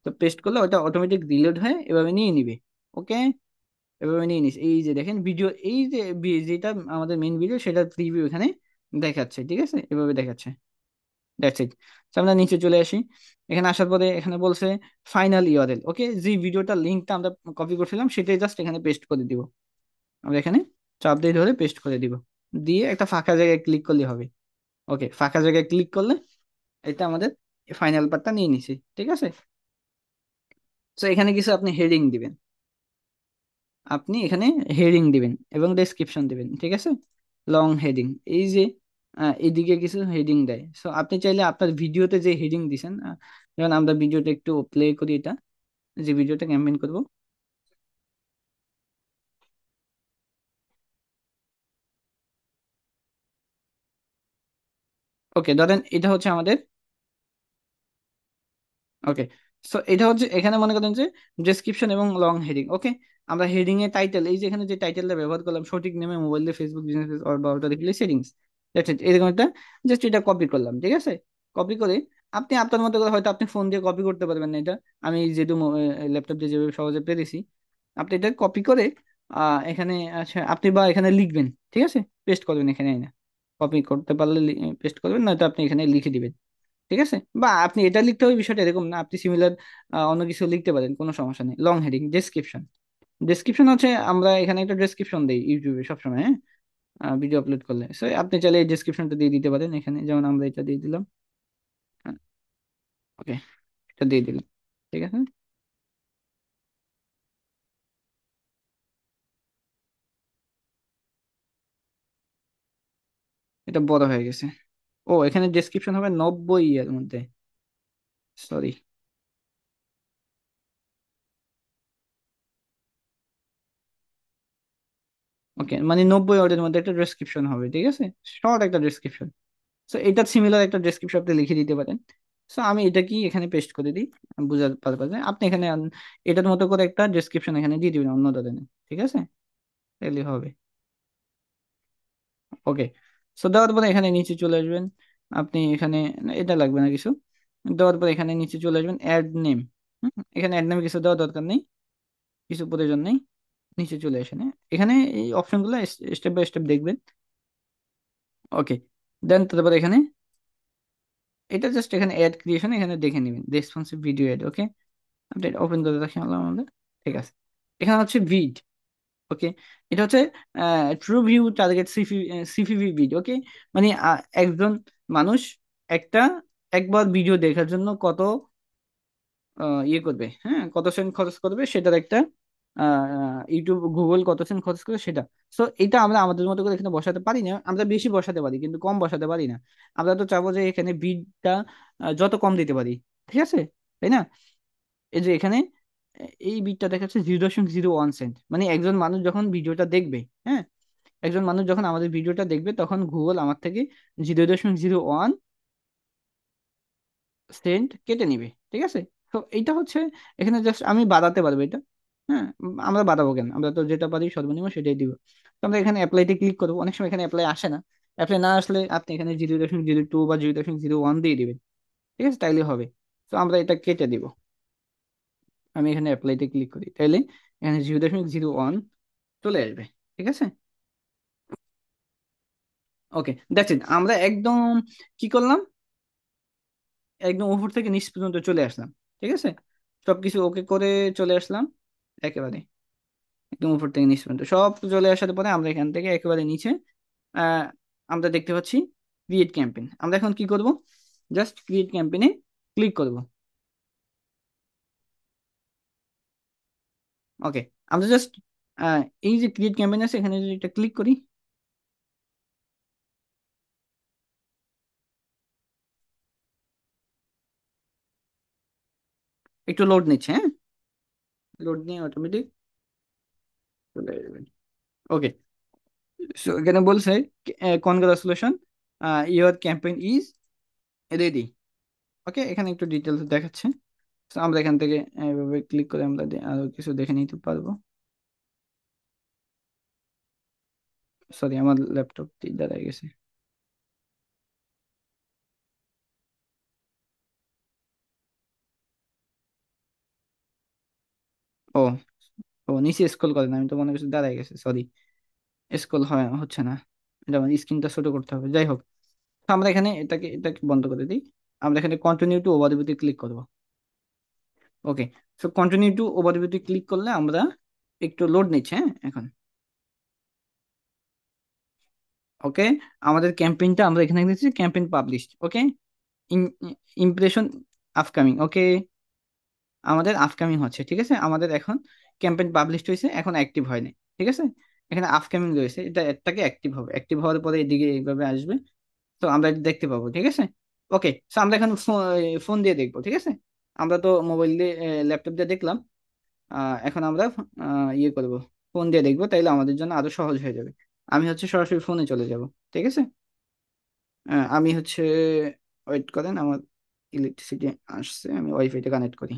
[SPEAKER 1] তো পেস্ট করলে ওটা অটোমেটিক রিলোড হয়ে এভাবে নিয়ে নিবে। ওকে, এভাবে নিয়ে নিস, এই যে দেখেন ভিডিও, এই যে যেটা আমাদের মেইন ভিডিও সেটা প্রিভিউ এখানে দেখাচ্ছে। ঠিক আছে, এভাবে দেখাচ্ছে। That's it. আমরা নিচে চলে আসি। এখানে আসার পরে এখানে বলছে ফাইনাল ইউআরএল। ওকে, যে ভিডিওটার লিঙ্কটা আমরা কপি করছিলাম সেটাই জাস্ট এখানে পেস্ট করে দিব। আমরা এখানে চাপ দিয়ে ধরে পেস্ট করে দিব, দিয়ে একটা ফাঁকা জায়গায় ক্লিক করলে হবে। ওকে, ফাঁকা জায়গায় ক্লিক করলে এটা আমাদের ফাইনাল পার্টটা নিয়ে নিছি। ঠিক আছে, তো এখানে কিছু আপনি হেডিং দিবেন, আপনি এখানে হেডিং দিবেন এবং ডেসক্রিপশন দিবেন, ঠিক আছে? লং হেডিং, এই যে এদিকে কিছু হেডিং দেয়, সো আপনি চাইলে আপনার ভিডিওতে যে হেডিং দিছেন, যেমন আমরা ভিডিওটা একটু প্লে করি, এটা যে ভিডিওটা ক্যাম্পেইন করব। ওকে, ধরেন এটা হচ্ছে আমাদের, ওকে, সো এটা হচ্ছে এখানে মনে করেন যে ডেসক্রিপশন এবং লং হেডিং। ওকে, আমরা হেডিং এ টাইটেল, এই যে এখানে যে টাইটেলটা ব্যবহার করলাম, সঠিক নেমে মোবাইল দিয়ে ফেসবুক বিজনেস অর বারোটা দেখলে সেটিংস, এরকম একটা, জাস্ট এটা কপি করলাম, ঠিক আছে? কপি করে আপনি আপনার মতো করে, হয়তো আপনি ফোন দিয়ে কপি করতে পারবেন না এটা, আমি যেহেতু ল্যাপটপ দিয়ে যেভাবে সহজে পেরেছি, আপনি এটা কপি করে এখানে, আচ্ছা আপনি বা এখানে লিখবেন, ঠিক আছে? পেস্ট করবেন এখানে না, কপি করতে পারলে পেস্ট করবেন, নয়তো আপনি এখানে লিখে দিবেন, ঠিক আছে? বা আপনি এটা লিখতে হবে বিষয়টা এরকম না, আপনি সিমিলার অন্য কিছু লিখতে পারেন, কোনো সমস্যা নেই। লং হেডিং ডেসক্রিপশন, ডেসক্রিপশন হচ্ছে আমরা এখানে একটা ডেসক্রিপশন দিই ইউটিউবে সবসময়, হ্যাঁ, ভিডিও আপলোড করলে, সো আপনি চাইলে এই ডেসক্রিপশনটা দিয়ে দিতে পারেন এখানে, যেমন আমরা এটা দিয়ে দিলাম। ওকে, এটা দিয়ে দিলাম, ঠিক আছে। এটা বড় হয়ে গেছে। ও, এখানে ডেসক্রিপশন হবে 90 এর মধ্যে, সরি। ওকে, মানে 90 ওয়ার্ডের মধ্যে একটা ডেসক্রিপশন হবে, ঠিক আছে? শর্ট একটা ডেসক্রিপশন। সো এটা সিমিলার একটা ডেসক্রিপশন আপনি লিখে দিতে পারেন। সো আমি এটা কি এখানে পেস্ট করে দিই বুঝার পারপাসে, আপনি এখানে এটার মতো করে একটা ডেসক্রিপশন এখানে দিয়ে দিবেন অন্য ধরনের, ঠিক আছে? তাহলে হবে। ওকে, সো দেওয়ার পরে এখানে নিচে চলে আসবেন, আপনি এখানে, এটা লাগবে না কিছু, দেওয়ার পরে এখানে নিচে চলে আসবেন অ্যাড নেম। এখানে অ্যাড নেম কিছু দেওয়ার দরকার নেই, কিছু প্রয়োজন নেই। নিচে চলে আসেন, হ্যাঁ? এখানে এই অপশনগুলো স্টেপ বাই স্টেপ দেখবেন। ওকে, দেন তারপরে এখানে এটা জাস্ট এখানে অ্যাড ক্রিয়েশন এখানে দেখে নেবেন, রেসপন্সিভ ভিডিও অ্যাড। ওকে, আপনি এটা ওপেন করে রাখি আমাদের, ঠিক আছে? এখানে হচ্ছে ভিড। ওকে, এটা হচ্ছে ট্রু ভিউ টার্গেট সিপিভি ভিড। ওকে, মানে একজন মানুষ একটা একবার ভিডিও দেখার জন্য কত ইয়ে করবে, হ্যাঁ, কত সেন্ট খরচ করবে সেটার একটা, ইউটিউব গুগল কত সেন্ট খরচ করবে সেটা। সো এটা আমরা আমাদের মতো করে এখানে বসাতে পারি না, আমরা বেশি বসাতে পারি কিন্তু কম বসাতে পারি না। আমরা তো চাবো যে এখানে বিটটা যত কম দিতে পারি, ঠিক আছে, তাই না? এই যে এখানে এই বিটটা দেখাচ্ছে 0.01 সেন্ট, মানে একজন মানুষ যখন ভিডিওটা দেখবে, হ্যাঁ, একজন মানুষ যখন আমাদের ভিডিওটা দেখবে তখন গুগল আমার থেকে 0.01 সেন্ট কেটে নিবে, ঠিক আছে? তো এইটা হচ্ছে এখানে জাস্ট আমি বাড়াতে পারবো এটা, হ্যাঁ, আমরা বাড়াবো কেন, আমরা তো যেটা পারি সর্বনিম্ন সেটাই দিব। তো আমরা এখানে অ্যাপ্লাইতে ক্লিক করবো, অনেক সময় এখানে অ্যাপ্লাই আসে না, অ্যাপ্লাই না আসলে আপনি এখানে 0.02 বা 0.01 দিয়ে দিবেন, ঠিক আছে, তাইলে হবে। তো আমরা এটা কেটে দিব, আমি এখানে অ্যাপ্লাইতে ক্লিক করি, তাইলে এখানে 0.01 চলে আসবে, ঠিক আছে? ওকে, দ্যাটস ইট, আমরা একদম কি করলাম, একদম উপর থেকে নিচ পর্যন্ত চলে আসলাম, ঠিক আছে? সবকিছু ওকে করে চলে আসলাম একেবারে, একদম উপর থেকে নিচ পর্যন্ত সব চলে আসার পরে আমরা এখান থেকে একেবারে নিচে আহ আমরা দেখতে পাচ্ছি ক্রিয়েট ক্যাম্পেইন। আমরা এখন কি করব, জাস্ট ক্রিয়েট ক্যাম্পেইনে ক্লিক করব। ওকে, আমরা জাস্ট এই যে ক্রিয়েট ক্যাম্পেইন আছে এখানে যদি এটা ক্লিক করি, একটু লোড নিচ্ছে, হ্যাঁ, লোড নিয়ে অটোমেটিক চলে আসবে। ওকে, সো এখানে বলছে congratulation, your campaign is ready. Okay, এখানে একটু ডিটেলস দেখাচ্ছে। তো আমরা এখান থেকে এভাবে ক্লিক করে আমরা আরো কিছু দেখে নিতে পারবো। সরি, আমার ল্যাপটপটি দাঁড়ায় গেছে। ও, ও নিচে স্ক্রল করে না, আমি তো মনে করছি দাঁড়ায় গেছে, সরি, স্ক্রল হয় হচ্ছে না, এটা আমার স্ক্রিনটা ছোট করতে হবে, যাই হোক। তো আমরা এখানে এটাকে বন্ধ করে দিই, আমরা এখানে কন্টিনিউ টু ওভারভিউতে ক্লিক করব। ওকে, সো কন্টিনিউ টু ওভারভিউতে ক্লিক করলে আমরা একটু লোড নিচ্ছে, হ্যাঁ, এখন। ওকে, আমাদের ক্যাম্পেইনটা আমরা এখানে লিখেছি ক্যাম্পেইন পাবলিশড। ওকে, ইমপ্রেশন আপকামিং। ওকে, আমাদের আপকামিং হচ্ছে, ঠিক আছে। আমাদের এখন ক্যাম্পেইন পাবলিশ হয়েছে, এখন অ্যাক্টিভ হয়নি, ঠিক আছে। এখানে আপকামিং রয়েছে, এটা এরটাকে অ্যাক্টিভ হবে, অ্যাক্টিভ হওয়ার পরে এদিকে এইভাবে আসবে। তো আমরা এটা দেখতে পাবো, ঠিক আছে। ওকে, তো আমরা এখন ফোন দিয়ে দেখবো, ঠিক আছে। আমরা তো মোবাইল দিয়ে, ল্যাপটপ দিয়ে দেখলাম। এখন আমরা ইয়ে করবো, ফোন দিয়ে দেখবো, তাইলে আমাদের জন্য আরো সহজ হয়ে যাবে। আমি হচ্ছে সরাসরি ফোনে চলে যাব, ঠিক আছে। আমি হচ্ছে, ওয়েট করেন, আমার ইলেকট্রিসিটি আসছে, আমি ওয়াইফাইটা কানেক্ট করি।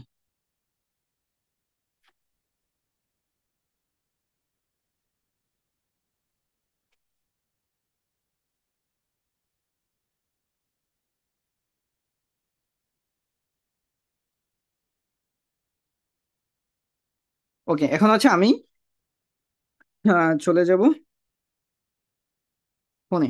[SPEAKER 1] ওকে, এখন হচ্ছে আমি চলে যাব ফোনে।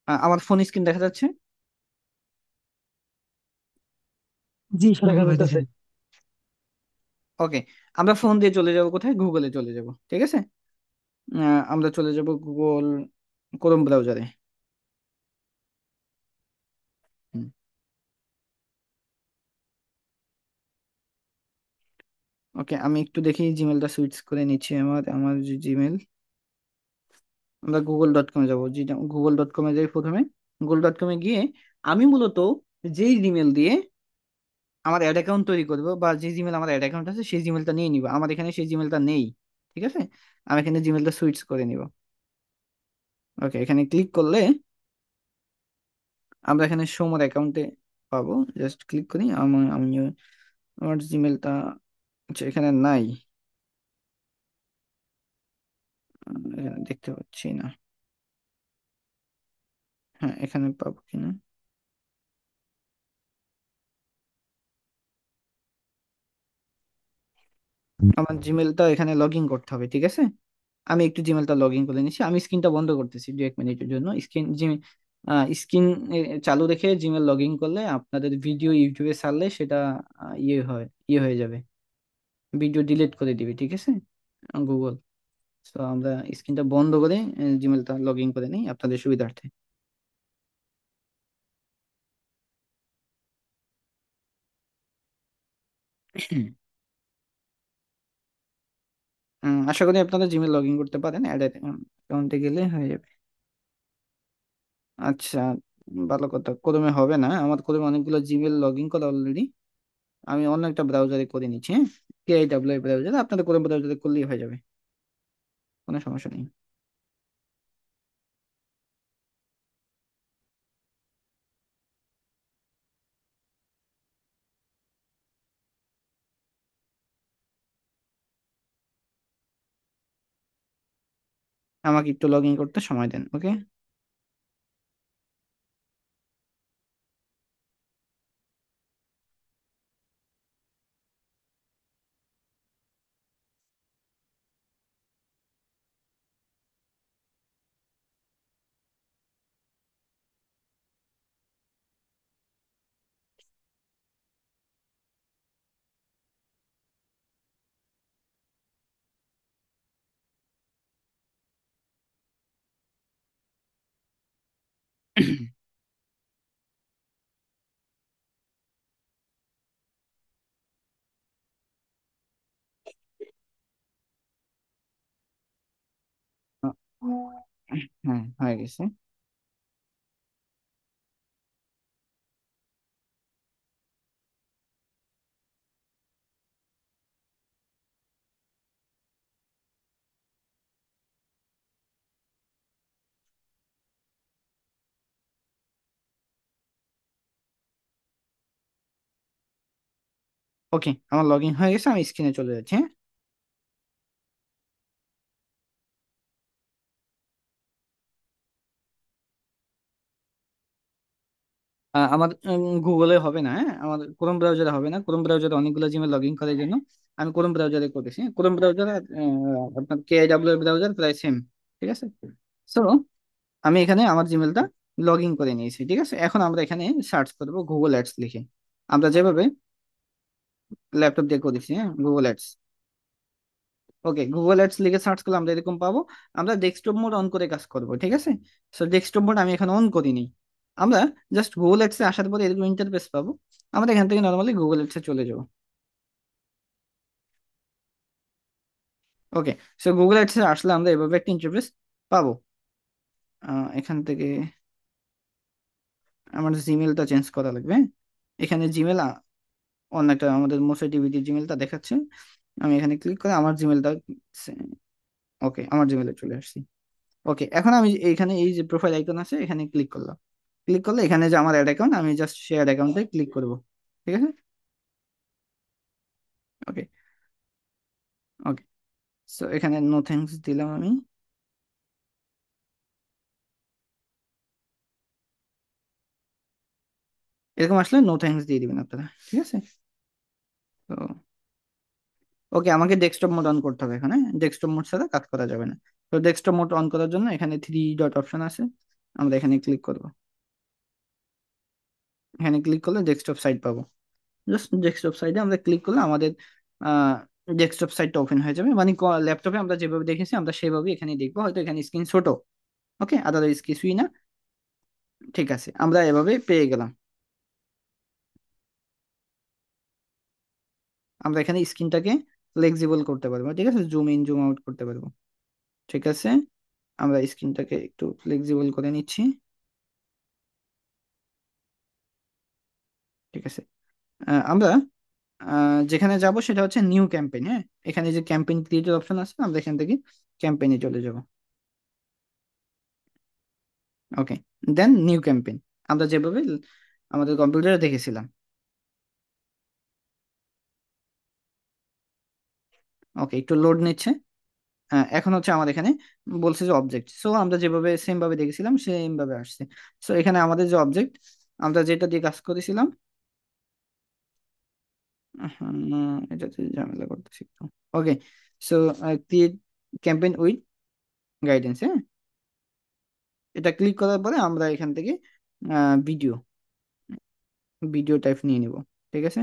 [SPEAKER 1] আমার ফোন স্ক্রিন দেখা যাচ্ছে।
[SPEAKER 3] জি
[SPEAKER 2] দেখা
[SPEAKER 3] শরীফুল ভাই
[SPEAKER 2] যাইতেছে।
[SPEAKER 3] দেখেন।
[SPEAKER 1] ওকে, আমরা ফোন দিয়ে চলে যাব কোথায়, গুগলে চলে যাব, ঠিক আছে। আমরা চলে যাব গুগল ক্রোম ব্রাউজারে। ওকে, আমি একটু দেখি, জিমেলটা সুইচ করে নিচ্ছি, আমার আমার যে জিমেল। আমরা গুগল.কমে যাবো, যেটা গুগল.কমে যাই প্রথমে। গুগল.কমে গিয়ে আমি মূলত যেই জিমেল দিয়ে আমার অ্যাড অ্যাকাউন্ট তৈরি করবো, বা যে জিমেল আমার অ্যাড অ্যাকাউন্ট আছে সেই জিমেলটা নিয়ে নিব, আমার এখানে সেই জিমেলটা নেই, ঠিক আছে। আমি এখানে জিমেলটা সুইচ করে নিব। ওকে, এখানে ক্লিক করলে আমরা এখানে সোমার অ্যাকাউন্টে পাবো। জাস্ট ক্লিক করি, আমি আমার জিমেলটা এখানে নাই। এখানে দেখতে পাচ্ছি না। হ্যাঁ, এখানে পাবো কিনা। আমার জিমেলটা এখানে লগ ইন করতে হবে, ঠিক আছে। আমি একটু জিমেলটা লগ ইন করে নিচ্ছি, আমি স্ক্রিনটা বন্ধ করতেছি 2-1 মিনিটের জন্য। স্ক্রিন চালু রেখে জিমেল লগ ইন করলে আপনাদের ভিডিও ইউটিউবে ছাড়লে সেটা ইয়ে হয়ে যাবে, ভিডিও ডিলিট করে দিবে, ঠিক আছে, গুগল। তো আমরা স্ক্রিনটা বন্ধ করে জিমেলটা লগ ইন করে নিই আপনাদের সুবিধার্থে। আশা করি আপনারা জিমেল লগ ইন করতে পারেন, অ্যাড অ্যাকাউন্টে গেলে হয়ে যাবে। আচ্ছা, ভালো কথা, ক্রোমে হবে না, আমার ক্রোমে অনেকগুলো জিমেল লগ ইন করা অলরেডি। আমি অন্য একটা ব্রাউজারে করে নিচ্ছি, হ্যাঁ। KIW ব্রাউজারে, আপনাদের ক্রোম ব্রাউজারে করলেই হয়ে যাবে, কোনো সমস্যা নেই। আমাকে একটু লগ ইন করতে সময় দেন, ওকে। হ্যাঁ, হয়ে গেছে। ওকে, আমার লগ ইন হয়ে গেছে, আমি স্ক্রিনে চলে যাচ্ছি, হ্যাঁ। আমার গুগলে হবে না, হ্যাঁ, আমার ক্রোম ব্রাউজারে হবে না, ক্রোম ব্রাউজারে অনেকগুলো জিমেল লগ ইন করার জন্য আমি ক্রোম ব্রাউজারে করেছি। ক্রোম ব্রাউজার আপনার KIW ব্রাউজার প্রায় সেম, ঠিক আছে। সো আমি এখানে আমার জিমেলটা লগ ইন করে নিয়েছি, ঠিক আছে। এখন আমরা এখানে সার্চ করবো গুগল অ্যাডস লিখে, আমরা যেভাবে ল্যাপটপ দিয়ে করেছি, হ্যাঁ, গুগল অ্যাডস। ওকে, গুগল অ্যাডস লিখে সার্চ করলে আমরা এরকম পাবো। আমরা ডেস্কটপ মোড অন করে কাজ করব, ঠিক আছে? সো ডেস্কটপ মোড আমি এখানে অন করিনি। আমরা জাস্ট গুগল অ্যাডসে আসার পরে এরকম ইন্টারফেস পাবো। আমরা এখান থেকে নর্মালি গুগল অ্যাডসে চলে যাব। ওকে, সো গুগল অ্যাডসে আসলে আমরা এভাবে একটা ইন্টারফেস পাবো। এখান থেকে আমার জিমেলটা চেঞ্জ করা লাগবে। এখানে জিমেল অন্য একটা আমাদের মোসা টিভিতে জিমেলটা দেখাচ্ছে। আমি এখানে ক্লিক করে আমার জিমেলটা, ওকে আমার জিমেলে চলে আসছি। ওকে, এখন আমি এইখানে এই যে প্রোফাইল আইকন আছে এখানে ক্লিক করলাম। ক্লিক করলে এখানে যে আমার অ্যাড অ্যাকাউন্ট, আমি জাস্ট সেই অ্যাড অ্যাকাউন্টে ক্লিক করব। ঠিক আছে। ওকে। ওকে, সো এখানে নো থ্যাঙ্কস দিলাম আমি। এরকম আসলে নো থ্যাঙ্কস দিয়ে দিবেন আপনারা, ঠিক আছে? তো ওকে, আমাকে ডেস্কটপ মোড অন করতে হবে এখানে, ডেস্কটপ মোড ছাড়া কাজ করা যাবে না। তো ডেস্কটপ মোড অন করার জন্য এখানে থ্রি ডট অপশন আছে, আমরা এখানে ক্লিক করব। এখানে ক্লিক করলে ডেস্কটপ সাইট পাবো। জাস্ট ডেস্কটপ সাইডে আমরা ক্লিক করলে আমাদের ডেস্কটপ সাইটটা ওপেন হয়ে যাবে। মানে ল্যাপটপে আমরা যেভাবে দেখেছি আমরা সেভাবেই এখানে দেখবো, হয়তো এখানে স্ক্রিন ছোট। ওকে, আদারওয়াইজ কিছুই না। ঠিক আছে, আমরা এভাবে পেয়ে গেলাম। আমরা এখানে স্ক্রিনটাকে ফ্লেক্সিবল করতে পারবো, ঠিক আছে, জুম ইন জুম আউট করতে পারবো। ঠিক আছে, আমরা স্ক্রিনটাকে একটু ফ্লেক্সিবল করে নিচ্ছি। ঠিক আছে। আমরা যেখানে যাব সেটা হচ্ছে নিউ ক্যাম্পেইন। হ্যাঁ, এখানে যে ক্যাম্পেইন ক্রিয়েটের অপশন আছে, আমরা এখান থেকে ক্যাম্পেইনে চলে যাব। ওকে, দেন নিউ ক্যাম্পেইন, আমরা যেভাবে আমাদের কম্পিউটারে দেখেছিলাম। ওকে, একটু লোড নিচ্ছে। এখন হচ্ছে আমার এখানে বলছে যে অবজেক্ট, সো আমরা যেভাবে সেম ভাবে দেখেছিলাম সেম ভাবে আসছে। সো এখানে আমাদের যে অবজেক্ট, আমরা যেটা দিয়ে কাজ করেছিলাম, এটাতে ঝামেলা করতেছি একটু। Okay, so create campaign with guidance. হ্যাঁ, এটা ক্লিক করার পরে আমরা এখান থেকে ভিডিও ভিডিও টাইপ নিয়ে নিব। ঠিক আছে,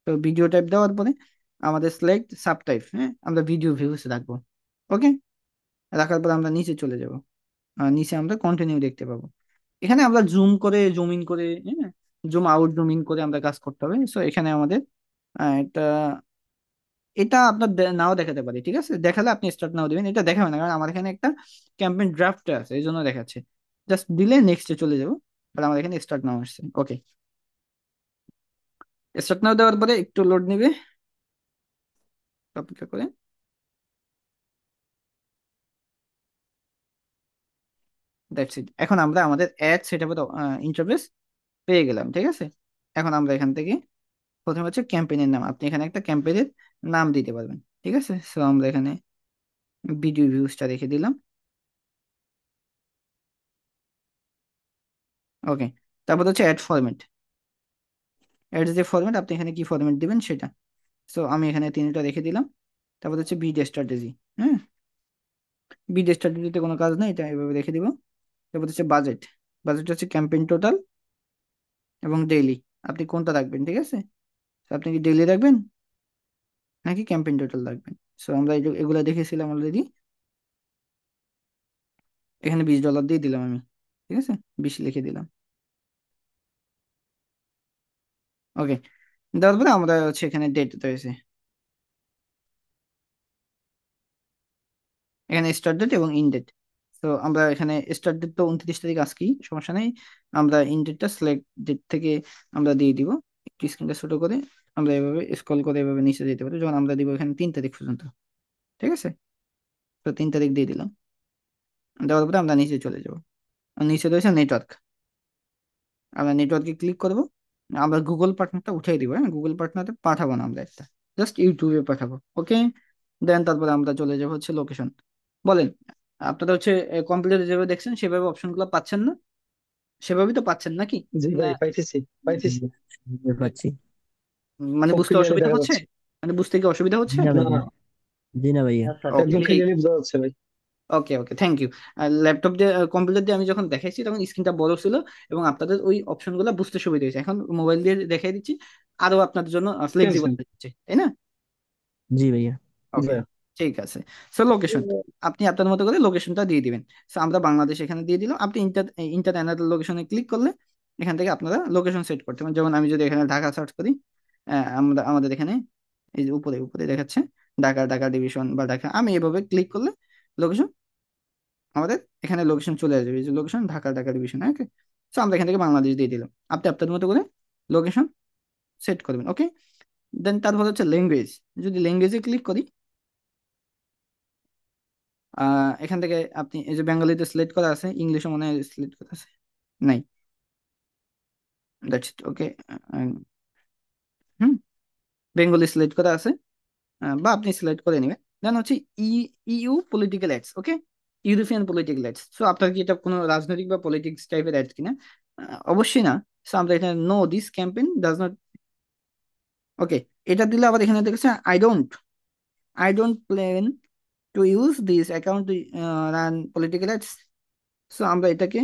[SPEAKER 1] তো ভিডিও টাইপ দেওয়ার পরে আমাদের সিলেক্ট সাব টাইপ, হ্যাঁ, আমরা ভিডিও ভিউস রাখবো। ওকে, রাখার পর আমরা নিচে চলে যাব। নিচে আমরা কন্টিনিউ দেখতে পাবো। এখানে আমরা জুম করে জুম ইন করে, হ্যাঁ, জুম আউট জুম ইন করে আমরা কাজ করতে হবে। সো এখানে আমাদের একটা, এটা আপনার নাও দেখাতে পারে, ঠিক আছে, দেখালে আপনি স্টার্ট নাও দিবেন, এটা দেখাবে না কারণ আমার এখানে একটা ক্যাম্পেইন ড্রাফট আছে এই জন্য দেখাচ্ছে। জাস্ট দিলে নেক্সটে চলে যাবো, বাট আমার এখানে স্টার্ট নাও আসছে। ওকে, স্টার্ট নাও দেওয়ার পরে একটু লোড নিবে, অপেক্ষা করে। দ্যাটস ইট, এখন আমরা আমাদের অ্যাড সেটআপের ইন্টারফেস পেয়ে গেলাম। ঠিক আছে, এখন আমরা এখান থেকে প্রথমে হচ্ছে ক্যাম্পেইনের নাম, আপনি এখানে একটা ক্যাম্পেইনের নাম দিতে পারবেন। ঠিক আছে, সো আমরা এখানে ভিডিও ভিউজটা রেখে দিলাম। ওকে, তারপর হচ্ছে অ্যাড ফরম্যাট। অ্যাড যে ফরম্যাট, আপনি এখানে কি ফরম্যাট দিবেন সেটা। সো আমি এখানে তিনটা রেখে দিলাম। তারপর হচ্ছে বিড স্ট্র্যাটেজি। হ্যাঁ, বিড স্ট্র্যাটেজিতে কোনো কাজ নেই, এটা এভাবে রেখে দিব। তারপর হচ্ছে বাজেট। বাজেট হচ্ছে ক্যাম্পেইন টোটাল এবং ডেইলি, আপনি কোনটা রাখবেন। ঠিক আছে, তো আপনি কি ডেইলি রাখবেন নাকি ক্যাম্পেইন টোটাল রাখবেন? সো আমরা এগুলা দেখেছিলাম অলরেডি। এখানে $20 দিয়ে দিলাম আমি। ঠিক আছে, 20 লিখে দিলাম। ওকে, দেওয়ার পরে আমরা হচ্ছে এখানে ডেট রয়েছে, এখানে স্টার্ট ডেট এবং ইন ডেট। তো আমরা এখানে স্টার্ট ডেট তো 29 তারিখ, আজকেই সমস্যা নেই। আমরা ইন ডেটটা সিলেক্ট ডেট থেকে আমরা দিয়ে দিব। একটু স্ক্রিনটা ছোট করে আমরা এভাবে স্ক্রল করে এভাবে নিচে যেতে পারি, যখন আমরা দিব এখানে 3 তারিখ পর্যন্ত। ঠিক আছে, তো 3 তারিখ দিয়ে দিলাম। দেওয়ার পরে আমরা নিচে চলে যাব। আর নিচে রয়েছে নেটওয়ার্ক, আমরা নেটওয়ার্কে ক্লিক করব। আমরা গুগল পার্টনারটা উঠিয়ে দিব। হ্যাঁ, গুগল পার্টনারে পাঠাবো না আমরা, একটা জাস্ট ইউটিউবে পাঠাবো। ওকে, দেন তারপরে আমরা চলে যাবো হচ্ছে লোকেশন। বলেন, আপনারা হচ্ছে কম্পিউটারে যেভাবে দেখছেন সেভাবে অপশনগুলো পাচ্ছেন না? সেভাবেই তো পাচ্ছেন নাকি?
[SPEAKER 3] জি
[SPEAKER 1] না,
[SPEAKER 3] ভাই, পাইতেছি পাইতেছি।
[SPEAKER 2] বুঝতে পারছি।
[SPEAKER 1] মানে
[SPEAKER 3] খুব
[SPEAKER 1] বুঝতে
[SPEAKER 3] ক্লিয়ারলি
[SPEAKER 1] অসুবিধা
[SPEAKER 3] দেখা
[SPEAKER 1] হচ্ছে?
[SPEAKER 3] যাচ্ছে।
[SPEAKER 1] মানে বুঝতে কি অসুবিধা হচ্ছে?
[SPEAKER 2] জি না
[SPEAKER 3] না
[SPEAKER 2] ভাইয়া।
[SPEAKER 3] না,
[SPEAKER 2] জি না ভাইয়া।
[SPEAKER 3] একদম
[SPEAKER 1] ওকে,
[SPEAKER 3] ক্লিয়ারলি বোঝা যাচ্ছে ভাই।
[SPEAKER 1] ওকে, ওকে, থ্যাংক ইউ। ল্যাপটপ দিয়ে কম্পিউটার দিয়ে আমি যখন দেখাইছি তখন স্ক্রিনটা বড় ছিল এবং আপনাদের ওই অপশনগুলো বুঝতে সুবিধা হয়েছে। এখন মোবাইল দিয়ে দেখাই দিচ্ছি, আরো আপনাদের জন্য
[SPEAKER 3] ঠিক আছে।
[SPEAKER 1] ফ্লেক্সিবল হচ্ছে, তাই না?
[SPEAKER 2] জি ভাইয়া।
[SPEAKER 3] জি
[SPEAKER 1] ওকে,
[SPEAKER 3] ভাইয়া।
[SPEAKER 1] ঠিক আছে। সো লোকেশন, আপনি আপনার মতো করে লোকেশনটা দিয়ে দিবেন। সো আমরা বাংলাদেশ এখানে দিয়ে দিলাম, আপনি ইন্টার অ্যানাদার লোকেশনে ক্লিক করলে এখান থেকে আপনারা লোকেশন সেট করতে পারেন। যেমন আমি যদি এখানে ঢাকা সার্চ করি, আমরা আমাদের এখানে এই যে উপরে উপরে দেখাচ্ছে ঢাকা, ঢাকা ডিভিশন বা ঢাকা, আমি এভাবে ক্লিক করলে লোকেশন, আমাদের এখানে লোকেশন চলে আসবে, এই যে লোকেশন ঢাকা, ঢাকা ডিভিশন। ওকে, সো আমরা এখান থেকে বাংলাদেশ দিয়ে দিলাম, আপনি আপনার মতো করে লোকেশন সেট করবেন। ওকে, দেন তারপর হচ্ছে ল্যাঙ্গুয়েজ। যদি ল্যাঙ্গুয়েজে ক্লিক করি, এখান থেকে আপনি এই যে বেঙ্গলিতে সিলেক্ট করা আছে, ইংলিশও মনে হয় সিলেক্ট করা আছে, নাই, that's it. Okay, hmm, Bengali select করা আছে, বা আপনি সিলেক্ট করে নেবেন। দেন হচ্ছে EU political ads. Okay, European political ads. So আপনার কি এটা কোনো রাজনৈতিক বা পলিটিক্স টাইপের অ্যাড কিনা? অবশ্যই না। সো আমরা এখানে no, this campaign does not. Okay, এটা দিলে আবার এখানে দেখেছে I don't plan to use this account to run political ads. So আমরা এটাকে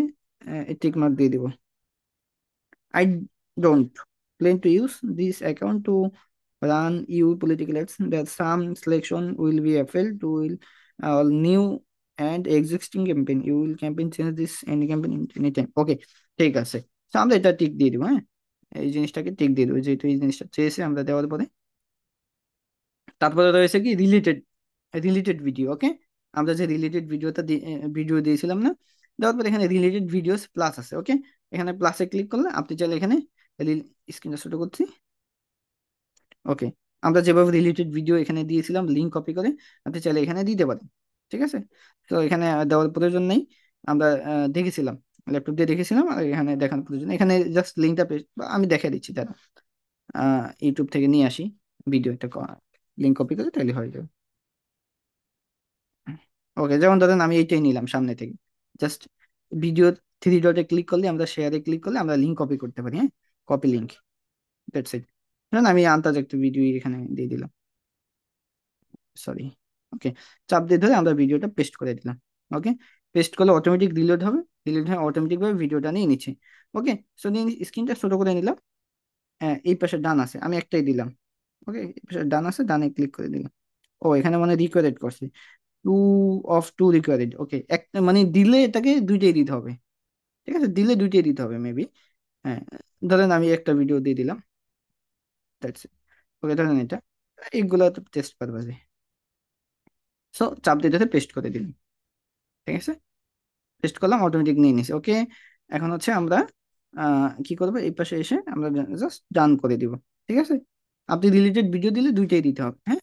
[SPEAKER 1] টিক মার্ক দিয়ে দিব। I don't plan to use this account to run EU political ads. That some selection will be applied to will new and existing campaign. You will campaign change this any campaign in anytime. Okay, ঠিক আছে। তো আমরা এটা tick দিয়ে দিব, হ্যাঁ, এই জিনিসটাকে টিক দিয়ে দেবো, যেহেতু এই জিনিসটা চেয়েছে আমরা দেওয়ার পরে। তারপরে রয়েছে কি রিলেটেড, রিলেটেড ভিডিও। ওকে, আমরা যে রিলেটেড ভিডিও দিয়েছিলাম না, দেওয়ার পর এখানে রিলেটেড ভিডিওস প্লাস আছে। ওকে, এখানে প্লাসে ক্লিক করলে আপনি চাইলে এখানে স্ক্রিনটা ছোট করছি। ওকে, আমরা যেভাবে রিলেটেড ভিডিও এখানে দিয়েছিলাম লিঙ্ক কপি করে, আপনি চাইলে এখানে দিতে পারেন। ঠিক আছে, তো এখানে দেওয়ার প্রয়োজন নেই, আমরা দেখেছিলাম, ল্যাপটপ দিয়ে দেখেছিলাম, আর এখানে দেখানোর প্রয়োজন নেই। এখানে জাস্ট লিঙ্কটা পেস্ট, আমি দেখে দিচ্ছি তারা, ইউটিউব থেকে নিয়ে আসি ভিডিও একটা, লিঙ্ক কপি করে তাহলে হয়ে যাবে। ওকে, যেমন ধরেন আমি এইটাই নিলাম সামনে থেকে, জাস্ট ভিডিও থ্রি ডটে ক্লিক করলে, আমরা শেয়ারে ক্লিক করলে আমরা লিঙ্ক কপি করতে পারি, হ্যাঁ, কপি লিঙ্ক, দ্যাটস ইট। আমি আন্তাজ একটা ভিডিও এখানে দিয়ে দিলাম, সরি। ওকে, চাপ দিয়ে ধরে আমরা ভিডিওটা পেস্ট করে দিলাম। ওকে, পেস্ট করলে অটোমেটিক রিলোড হবে, রিলোড হয়ে অটোমেটিক ভাবে ভিডিওটা নিয়ে নিচ্ছে। ওকে, সো নিয়ে স্ক্রিনটা ছোট করে নিলাম। এই পাশে ডান আছে, আমি একটাই দিলাম। ওকে, এই পাশে ডান আছে, ডানে ক্লিক করে দিলাম। ও, এখানে মানে রিকোয়ারেড করছে, টু অফ টু রিকোয়ারেড। ওকে, একটা মানে দিলে এটাকে দুইটাই দিতে হবে। ঠিক আছে, দিলে দুইটাই দিতে হবে মেবি। হ্যাঁ, ধরেন আমি একটা ভিডিও দিয়ে দিলাম, দ্যাটস ইট। ওকে, ধরেন এটা, এইগুলো তো টেস্ট পারপাসে। সো চাপ দিয়ে পেস্ট করে দিলাম। ঠিক আছে, পেস্ট করলাম, অটোমেটিক নিয়ে নিছে। ওকে, এখন হচ্ছে আমরা কি করবো, এই পাশে এসে আমরা জাস্ট ডান করে দিব। ঠিক আছে, আপনি রিলেটেড ভিডিও দিলে দুইটাই দিতে হবে, হ্যাঁ।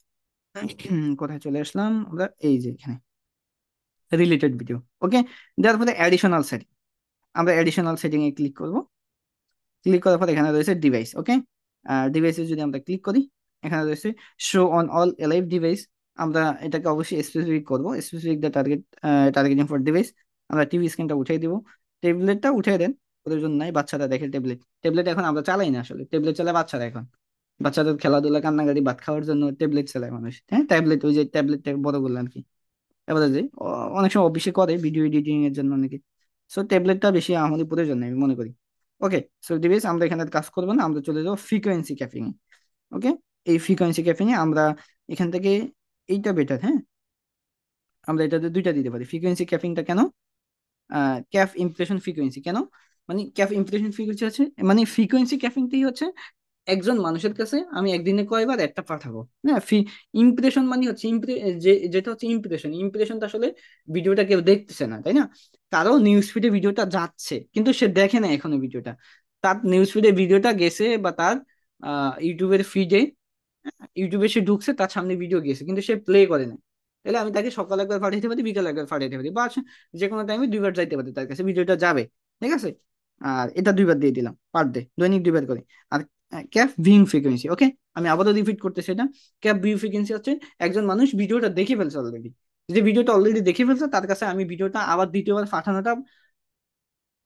[SPEAKER 1] কোথায় চলে আসলাম আমরা, এই যে এখানে রিলেটেড ভিডিও। ওকে, দেওয়ার পরে অ্যাডিশনাল সেটিং, আমরা অ্যাডিশনাল সেটিং এ ক্লিক করব। ক্লিক করার পর এখানে রয়েছে ডিভাইস। ওকে, ডিভাইসে যদি আমরা ক্লিক করি, এখানে রয়েছে show on all alive device. আমরা এটাকে অবশ্যই স্পেসিফিক করব, specific the targeting for device. আমরা টিভি স্ক্রিনটা উঠিয়ে দিব, ট্যাবলেটটা উঠিয়ে দেন, প্রয়োজন নাই, বাচ্চারা দেখে ট্যাবলেট। ট্যাবলেট এখন আমরা চালাই না আসলে, ট্যাবলেট চালায় বাচ্চারা এখন, বাচ্চাদের খেলাধুলা কান্নাকাটি ভাত খাওয়ার জন্য ট্যাবলেট চালায় মানুষ, হ্যাঁ, ট্যাবলেট, ওই যে ট্যাবলেট বড় বললাম আর কি। এবারে যে অনেক সময় অফিসে করে ভিডিও এডিটিং এর জন্য অনেকে, সো ট্যাবলেটটা বেশি আমাদের প্রয়োজন নেই আমি মনে করি। ওকে, সো ডিভাইস আমরা এখানে আর কাজ করবো না, আমরা চলে যাবো ফ্রিকোয়েন্সি ক্যাপিং এ। ওকে, এই ফ্রিকোয়েন্সি ক্যাপিং এ আমরা এখান থেকে, এইটা বেটার, হ্যাঁ, আমরা এটাতে দুইটা দিতে পারি। ফ্রিকোয়েন্সি ক্যাপিংটা কেন, ক্যাফ ইমপ্রেশন ফ্রিকোয়েন্সি কেন, মানে ক্যাফ ইমপ্রেশন ফ্রিকোয়েন্সি আছে, মানে ফ্রিকোয়েন্সি ক্যাপিংটাই হচ্ছে একজন মানুষের কাছে আমি একদিনে কয়বার একটা পাঠাবো। হ্যাঁ, ইমপ্রেশন মানে হচ্ছে যেটা হচ্ছে ইমপ্রেশন, ইমপ্রেশনটা আসলে ভিডিওটা কেউ দেখতেছে না, তাই না? কারো নিউজ ফিডে ভিডিওটা যাচ্ছে কিন্তু সে দেখে না এখনো ভিডিওটা, তার নিউজ ফিডে ভিডিওটা গেছে, বা তার ইউটিউবের ফিডে, ইউটিউবে সে ঢুকছে, তার সামনে ভিডিও গেছে কিন্তু সে প্লে করে না। তাহলে আমি তাকে সকালে একবার পাঠাইতে পারি, বিকালে একবার পাঠাইতে পারি, বা যে কোনো টাইমে দুইবার যাইতে পারি, তার কাছে ভিডিওটা যাবে। ঠিক আছে, আর এটা দুইবার দিয়ে দিলাম পার ডে, দৈনিক দুইবার করে। আর ক্যাপ ভিউইং ফ্রিকোয়েন্সি, ওকে, আমি আবারও রিপিট করতে, সেটা ক্যাপ ভিউ ফ্রিকোয়েন্সি হচ্ছে একজন মানুষ ভিডিওটা দেখে ফেলছে অলরেডি, যে ভিডিওটা অলরেডি দেখে ফেলছে তার কাছে আমি ভিডিওটা আবার দ্বিতীয়বার পাঠানোটা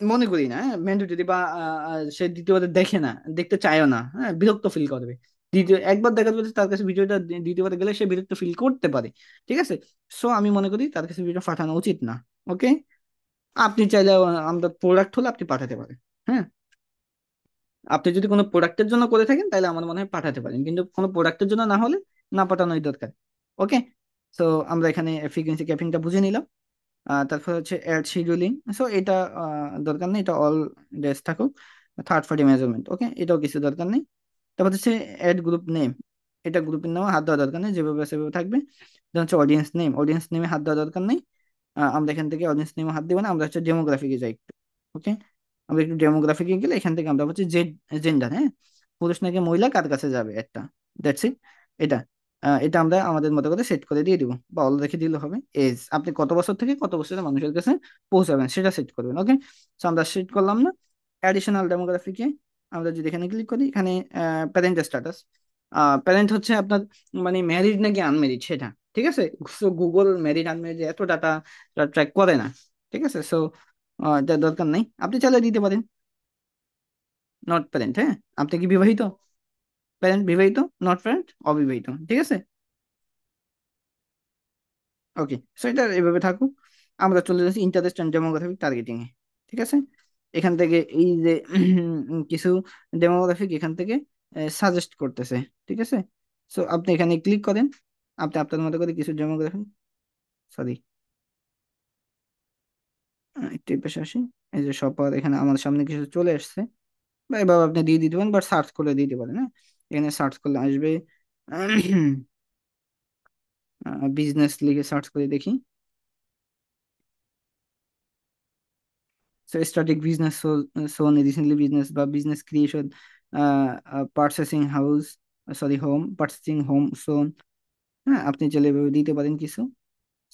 [SPEAKER 1] মনে করি না, হ্যাঁ, ম্যান্ডেটরি, বা সে দ্বিতীয়বার দেখে না, দেখতে চায়ও না, হ্যাঁ, বিরক্ত ফিল করবে। একবার দেখার পরে তার কাছে ভিডিওটা দ্বিতীয়বার গেলে সে বিরক্ত ফিল করতে পারে। ঠিক আছে, সো আমি মনে করি তার কাছে ভিডিও পাঠানো উচিত না। ওকে, আপনি চাইলে আমরা প্রোডাক্ট হলে আপনি পাঠাতে পারেন, হ্যাঁ, আপনি যদি কোনো প্রোডাক্টের জন্য করে থাকেন তাহলে আমার মনে হয় পাঠাতে পারেন, কিন্তু কোনো প্রোডাক্টের জন্য না হলে না পাঠানোই দরকার। ওকে, সো আমরা এখানে ফ্রিকোয়েন্সি ক্যাপিংটা বুঝে নিলাম। তারপর হচ্ছে অ্যাড শিডিউলিং। সো এটা দরকার নেই, এটা অল ডেস থাকুক। থার্ড পার্টি মেজারমেন্ট, ওকে, এটাও কিছু দরকার নেই। তারপর হচ্ছে অ্যাড গ্রুপ নেম, এটা গ্রুপের নামে হাত দেওয়া দরকার নেই, যেভাবে আছে সেভাবে থাকবে। দেন হচ্ছে অডিয়েন্স নেম, অডিয়েন্স নেমে হাত দেওয়া দরকার নেই। আমরা এখান থেকে অডিয়েন্স নেমে হাত দিব না, আমরা হচ্ছে ডেমোগ্রাফিকে যাই একটু। ওকে, আমরা একটু ডেমোগ্রাফিকে গেলে এখান থেকে আমরা হচ্ছে জেন্ডার, হ্যাঁ, পুরুষ নাকি মহিলা কার কাছে যাবে একটা, দ্যাটস ইট। এটা এটা আমরা আমাদের মতো করে সেট করে দিয়ে দিব, বা অল রেখে দিলে হবে। এজ, আপনি কত বছর থেকে কত বছরের মানুষের কাছে পৌঁছাবেন সেটা সেট করবেন। ওকে, সো আমরা সেট করলাম না। অ্যাডিশনাল ডেমোগ্রাফিকে আমরা যদি এখানে ক্লিক করি, এখানে প্যারেন্ট স্ট্যাটাস, প্যারেন্ট হচ্ছে আপনার মানে ম্যারিড নাকি আনম্যারিড সেটা, ঠিক আছে। সো গুগল ম্যারিড আনম্যারিড এত ডাটা ট্র্যাক করে না, ঠিক আছে। সো এটা দরকার নাই, আপনি চাইলে দিতে পারেন নট প্যারেন্ট, হ্যাঁ। আপনি কি বিবাহিত? প্যারেন্ট বিবাহিত, নট প্যারেন্ট অবিবাহিত, ঠিক আছে। ওকে, সো এটা এভাবে থাকুক। আমরা চলে যাচ্ছি interest and demographic targeting a, ঠিক আছে। এখান থেকে এই যে কিছু ডেমোগ্রাফিক এখান থেকে সাজেস্ট করতেছে, ঠিক আছে। সো আপনি এখানে ক্লিক করেন, আপনি আপনার মতো করে কিছু ডেমোগ্রাফি, সরি, একটু এই পাশে আসি। এই যে সবার এখানে আমার সামনে কিছু চলে আসছে, বা এভাবে আপনি দিয়ে দিতে পারেন, বা সার্চ করে দিতে পারেন, হ্যাঁ। এখানে সার্চ করলে আসবে, বিজনেস লিখে সার্চ করে দেখি। So static business, so on recently business বা business creation, purchasing house, sorry home, purchasing home, so on। হ্যাঁ, আপনি চাইলে এভাবে দিতে পারেন কিছু।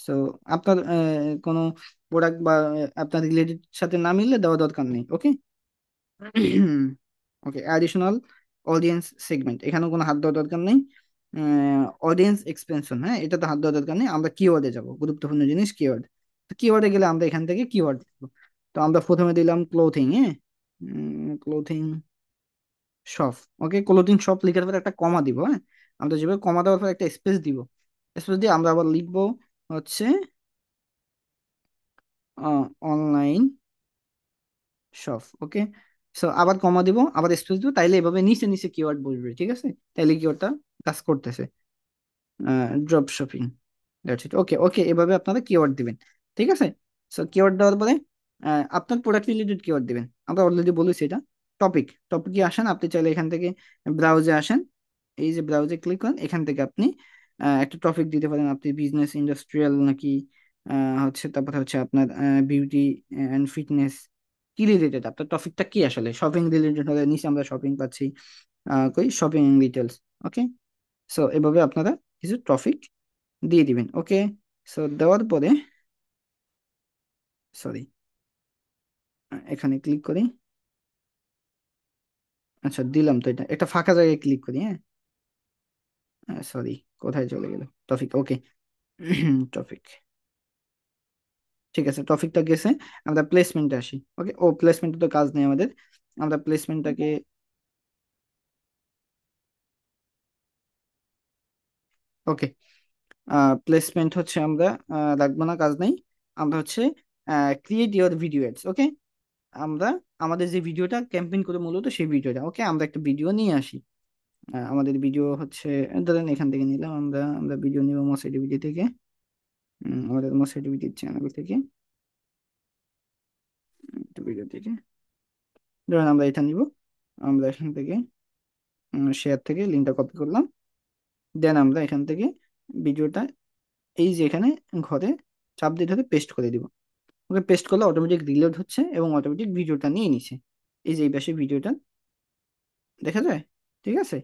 [SPEAKER 1] সো আপনার কোনো প্রোডাক্ট বা আপনার রিলেটেড সাথে না মিললে দেওয়া দরকার নেই, ওকে। ওকে, অ্যাডিশনাল অডিয়েন্স সেগমেন্ট, এখানেও কোনো হাত দেওয়া দরকার নেই। অডিয়েন্স এক্সপেনশন, হ্যাঁ, এটা তো হাত দেওয়া দরকার নেই। আমরা কিওয়ার্ডে যাব, গুরুত্বপূর্ণ জিনিস কিওয়ার্ড। তো কিওয়ার্ডে গেলে আমরা এখান থেকে কিওয়ার্ড দেবো। তো আমরা প্রথমে দিলাম ক্লোথিং, হ্যাঁ, ক্লোথিং শপ। ওকে, ক্লোথিং শপ লিখার পরে একটা কমা দিব, হ্যাঁ। আমরা যেভাবে কমা দেওয়ার পর একটা স্পেস দিব, স্পেস দিয়ে আমরা আবার লিখবো হচ্ছে অনলাইন শপ। ওকে, সো আবার কমা দিব, আবার স্পেস দিব, তাইলে এভাবে নিচে নিচে কিওয়ার্ড বসবে, ঠিক আছে। তাইলে কিওয়ার্ডটা কাজ করতেছে। Drop shopping, that's it. Okay okay, এভাবে আপনারা কিওয়ার্ড দিবেন, ঠিক আছে। সো কিওয়ার্ড দেওয়ার পরে আপনার প্রোডাক্ট রিলেটেড কিওয়ার্ড দিবেন, আমরা অলরেডি বলেছি এটা। টপিকে আসেন, আপনি চাইলে এখান থেকে ব্রাউজে আসেন, এই যে ব্রাউজে ক্লিক করেন, এখান থেকে আপনি একটা টপিক দিতে পারেন, আপনি বিজনেস, ইন্ডাস্ট্রিয়াল নাকি হচ্ছে, তারপরে হচ্ছে আপনার বিউটি অ্যান্ড ফিটনেস, কি রিলেটেড আপনার টপিকটা কি আসলে। শপিং রিলেটেড হলে নিচে আমরা শপিং পাচ্ছি, কই শপিং ডিটেলস। ওকে, সো এভাবে আপনারা কিছু টপিক দিয়ে দিবেন। ওকে, সো দেওয়ার পরে, সরি, এখানে ক্লিক করি। আচ্ছা, দিলাম তো, এটা একটা ফাঁকা জায়গায় ক্লিক করি, হ্যাঁ। সরি, কোথায় চলে গেল টপিক? ওকে, টপিক, ঠিক আছে, টপিকটা গেছে। আমরা প্লেসমেন্টে আসি। ওকে, ও প্লেসমেন্টে তো কাজ নেই আমাদের, আমরা প্লেসমেন্টটাকে, ওকে, প্লেসমেন্ট হচ্ছে আমরা রাখবো না, কাজ নেই। আমরা হচ্ছে ক্রিয়েট ইওর ভিডিও এডস। ওকে, আমরা আমাদের যে ভিডিওটা ক্যাম্পেইন করে মূলত সেই ভিডিওটা, ওকে, আমরা একটা ভিডিও নিয়ে আসি। আমাদের ভিডিও হচ্ছে, ধরেন এখান থেকে নিলাম, আমরা আমরা ভিডিও নিব মোসাইটিভিটি থেকে, আমাদের মোসাইটিভিটির চ্যানেল থেকে, একটা ভিডিও থেকে, ধরেন আমরা এটা নিব। আমরা এখান থেকে শেয়ার থেকে লিঙ্কটা কপি করলাম, দেন আমরা এখান থেকে ভিডিওটা এই যে এখানে ঘরে চাপ দিয়ে ধরে পেস্ট করে দিব। ওকে, পেস্ট করলে অটোমেটিক রিলোড হচ্ছে এবং অটোমেটিক ভিডিওটা নিয়ে নিছে। এই যে এই পাশে ভিডিওটা দেখা যায়, ঠিক আছে।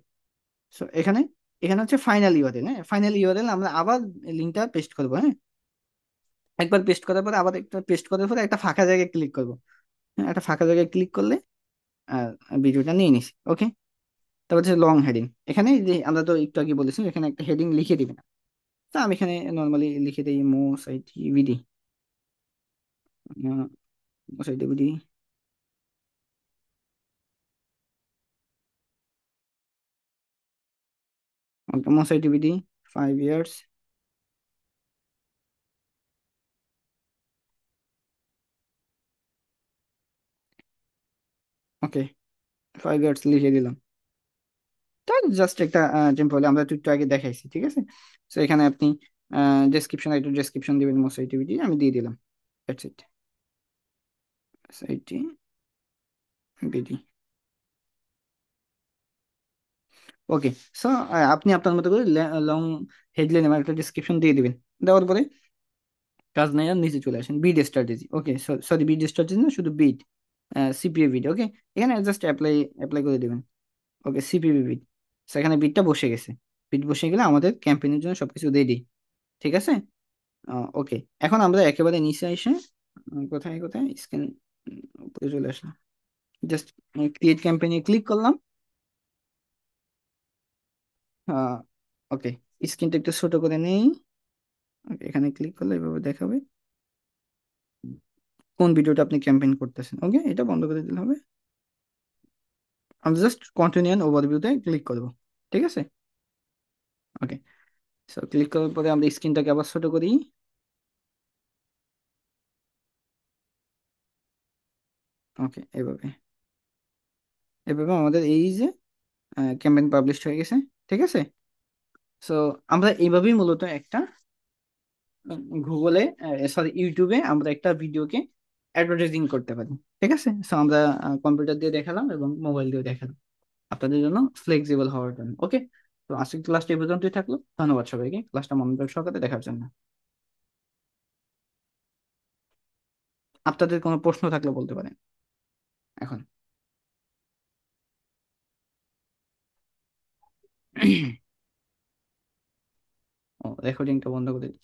[SPEAKER 1] সো এখানে এখানে হচ্ছে ফাইনাল ইউআরএল, হ্যাঁ, ফাইনাল ইউআরএল আমরা আবার লিঙ্কটা পেস্ট করবো, হ্যাঁ। একবার পেস্ট করার পরে আবার একটা পেস্ট করার পরে একটা ফাঁকা জায়গায় ক্লিক করবো, হ্যাঁ, একটা ফাঁকা জায়গায় ক্লিক করলে আর ভিডিওটা নিয়ে নিছি। ওকে, তারপর হচ্ছে লং হেডিং, এখানে যে আমরা তো একটু আগে বলেছি এখানে একটা হেডিং লিখে দিবেন। তা আমি এখানে নর্মালি লিখে দিই মোসাইটি বিডি, মোসাইটি বিডি, মোসাইটি বিডি 5 ইয়ার্স। ওকে, 5 ইয়ার্স লিখে দিলাম। তার জাস্ট একটা টেম্পল আমরা একটু একটু আগে দেখাইছি, ঠিক আছে। তো এখানে আপনি ডেসক্রিপশন, একটু ডেসক্রিপশন দিবেন মোস্ট আইটিভিটি, আমি দিয়ে দিলাম। That's it. IT BD. Okay. So আপনি আপনার মতো করে লং হেডলাইন আমার একটা ডিসক্রিপশন দিয়ে দিবেন। দেওয়ার পরে কাজ নাই আর নিচে চলে আসেন, বিড স্ট্র্যাটেজি। ওকে, সরি, বিড স্ট্র্যাটেজি না, শুধু বিড, সিপিএ বিড। ওকে, এখানে জাস্ট অ্যাপ্লাই অ্যাপ্লাই করে দিবেন। ওকে, সিপিএ বিড। সেখানে বিডটা বসে গেছে। বিড বসে গেলে আমাদের ক্যাম্পেইনের জন্য সবকিছু রেডি। ঠিক আছে। ওকে, এখন আমরা একেবারে নিচে এসে কোথায় কোথায় স্ক্রিন উপরে চলে আসলাম, জাস্ট ক্রিয়েট ক্যাম্পেইনে ক্লিক করলাম। ওকে, স্ক্রিনটা একটু ছোট করে নেই। Okay, এখানে ক্লিক করলে এভাবে দেখাবে কোন ভিডিওটা আপনি ক্যাম্পেইন করতেছেন। ওকে, এটা বন্ধ করে দিলে হবে। আমি জাস্ট কন্টিনিউ ওভারভিউতে ক্লিক করব। ঠিক আছে। ওকে, সো ক্লিক করার পরে আমরা স্ক্রিনটাকে আবার ছোট করি। ওকে, এভাবে এভাবে আমাদের এই যে ক্যাম্পেইন পাবলিশ হয়ে গেছে। ঠিক আছে। সো আমরা এইভাবেই মূলত একটা গুগলে, সরি, ইউটিউবে আমরা একটা ভিডিওকে অ্যাডভার্টাইজিং করতে পারি। ঠিক আছে। সো আমরা কম্পিউটার দিয়ে দেখালাম এবং মোবাইল দিয়ে দেখালাম আপনাদের জন্য ফ্লেক্সিবল হওয়ার জন্য। ওকে, তো আজকের ক্লাসটা এই পর্যন্তই থাকলো। ধন্যবাদ সবাইকে ক্লাসটা মনোযোগ সহকারে দেখার জন্য। আপনাদের কোনো প্রশ্ন থাকলে বলতে পারেন এখন। ও, রেকর্ডিংটা বন্ধ করে দিচ্ছি।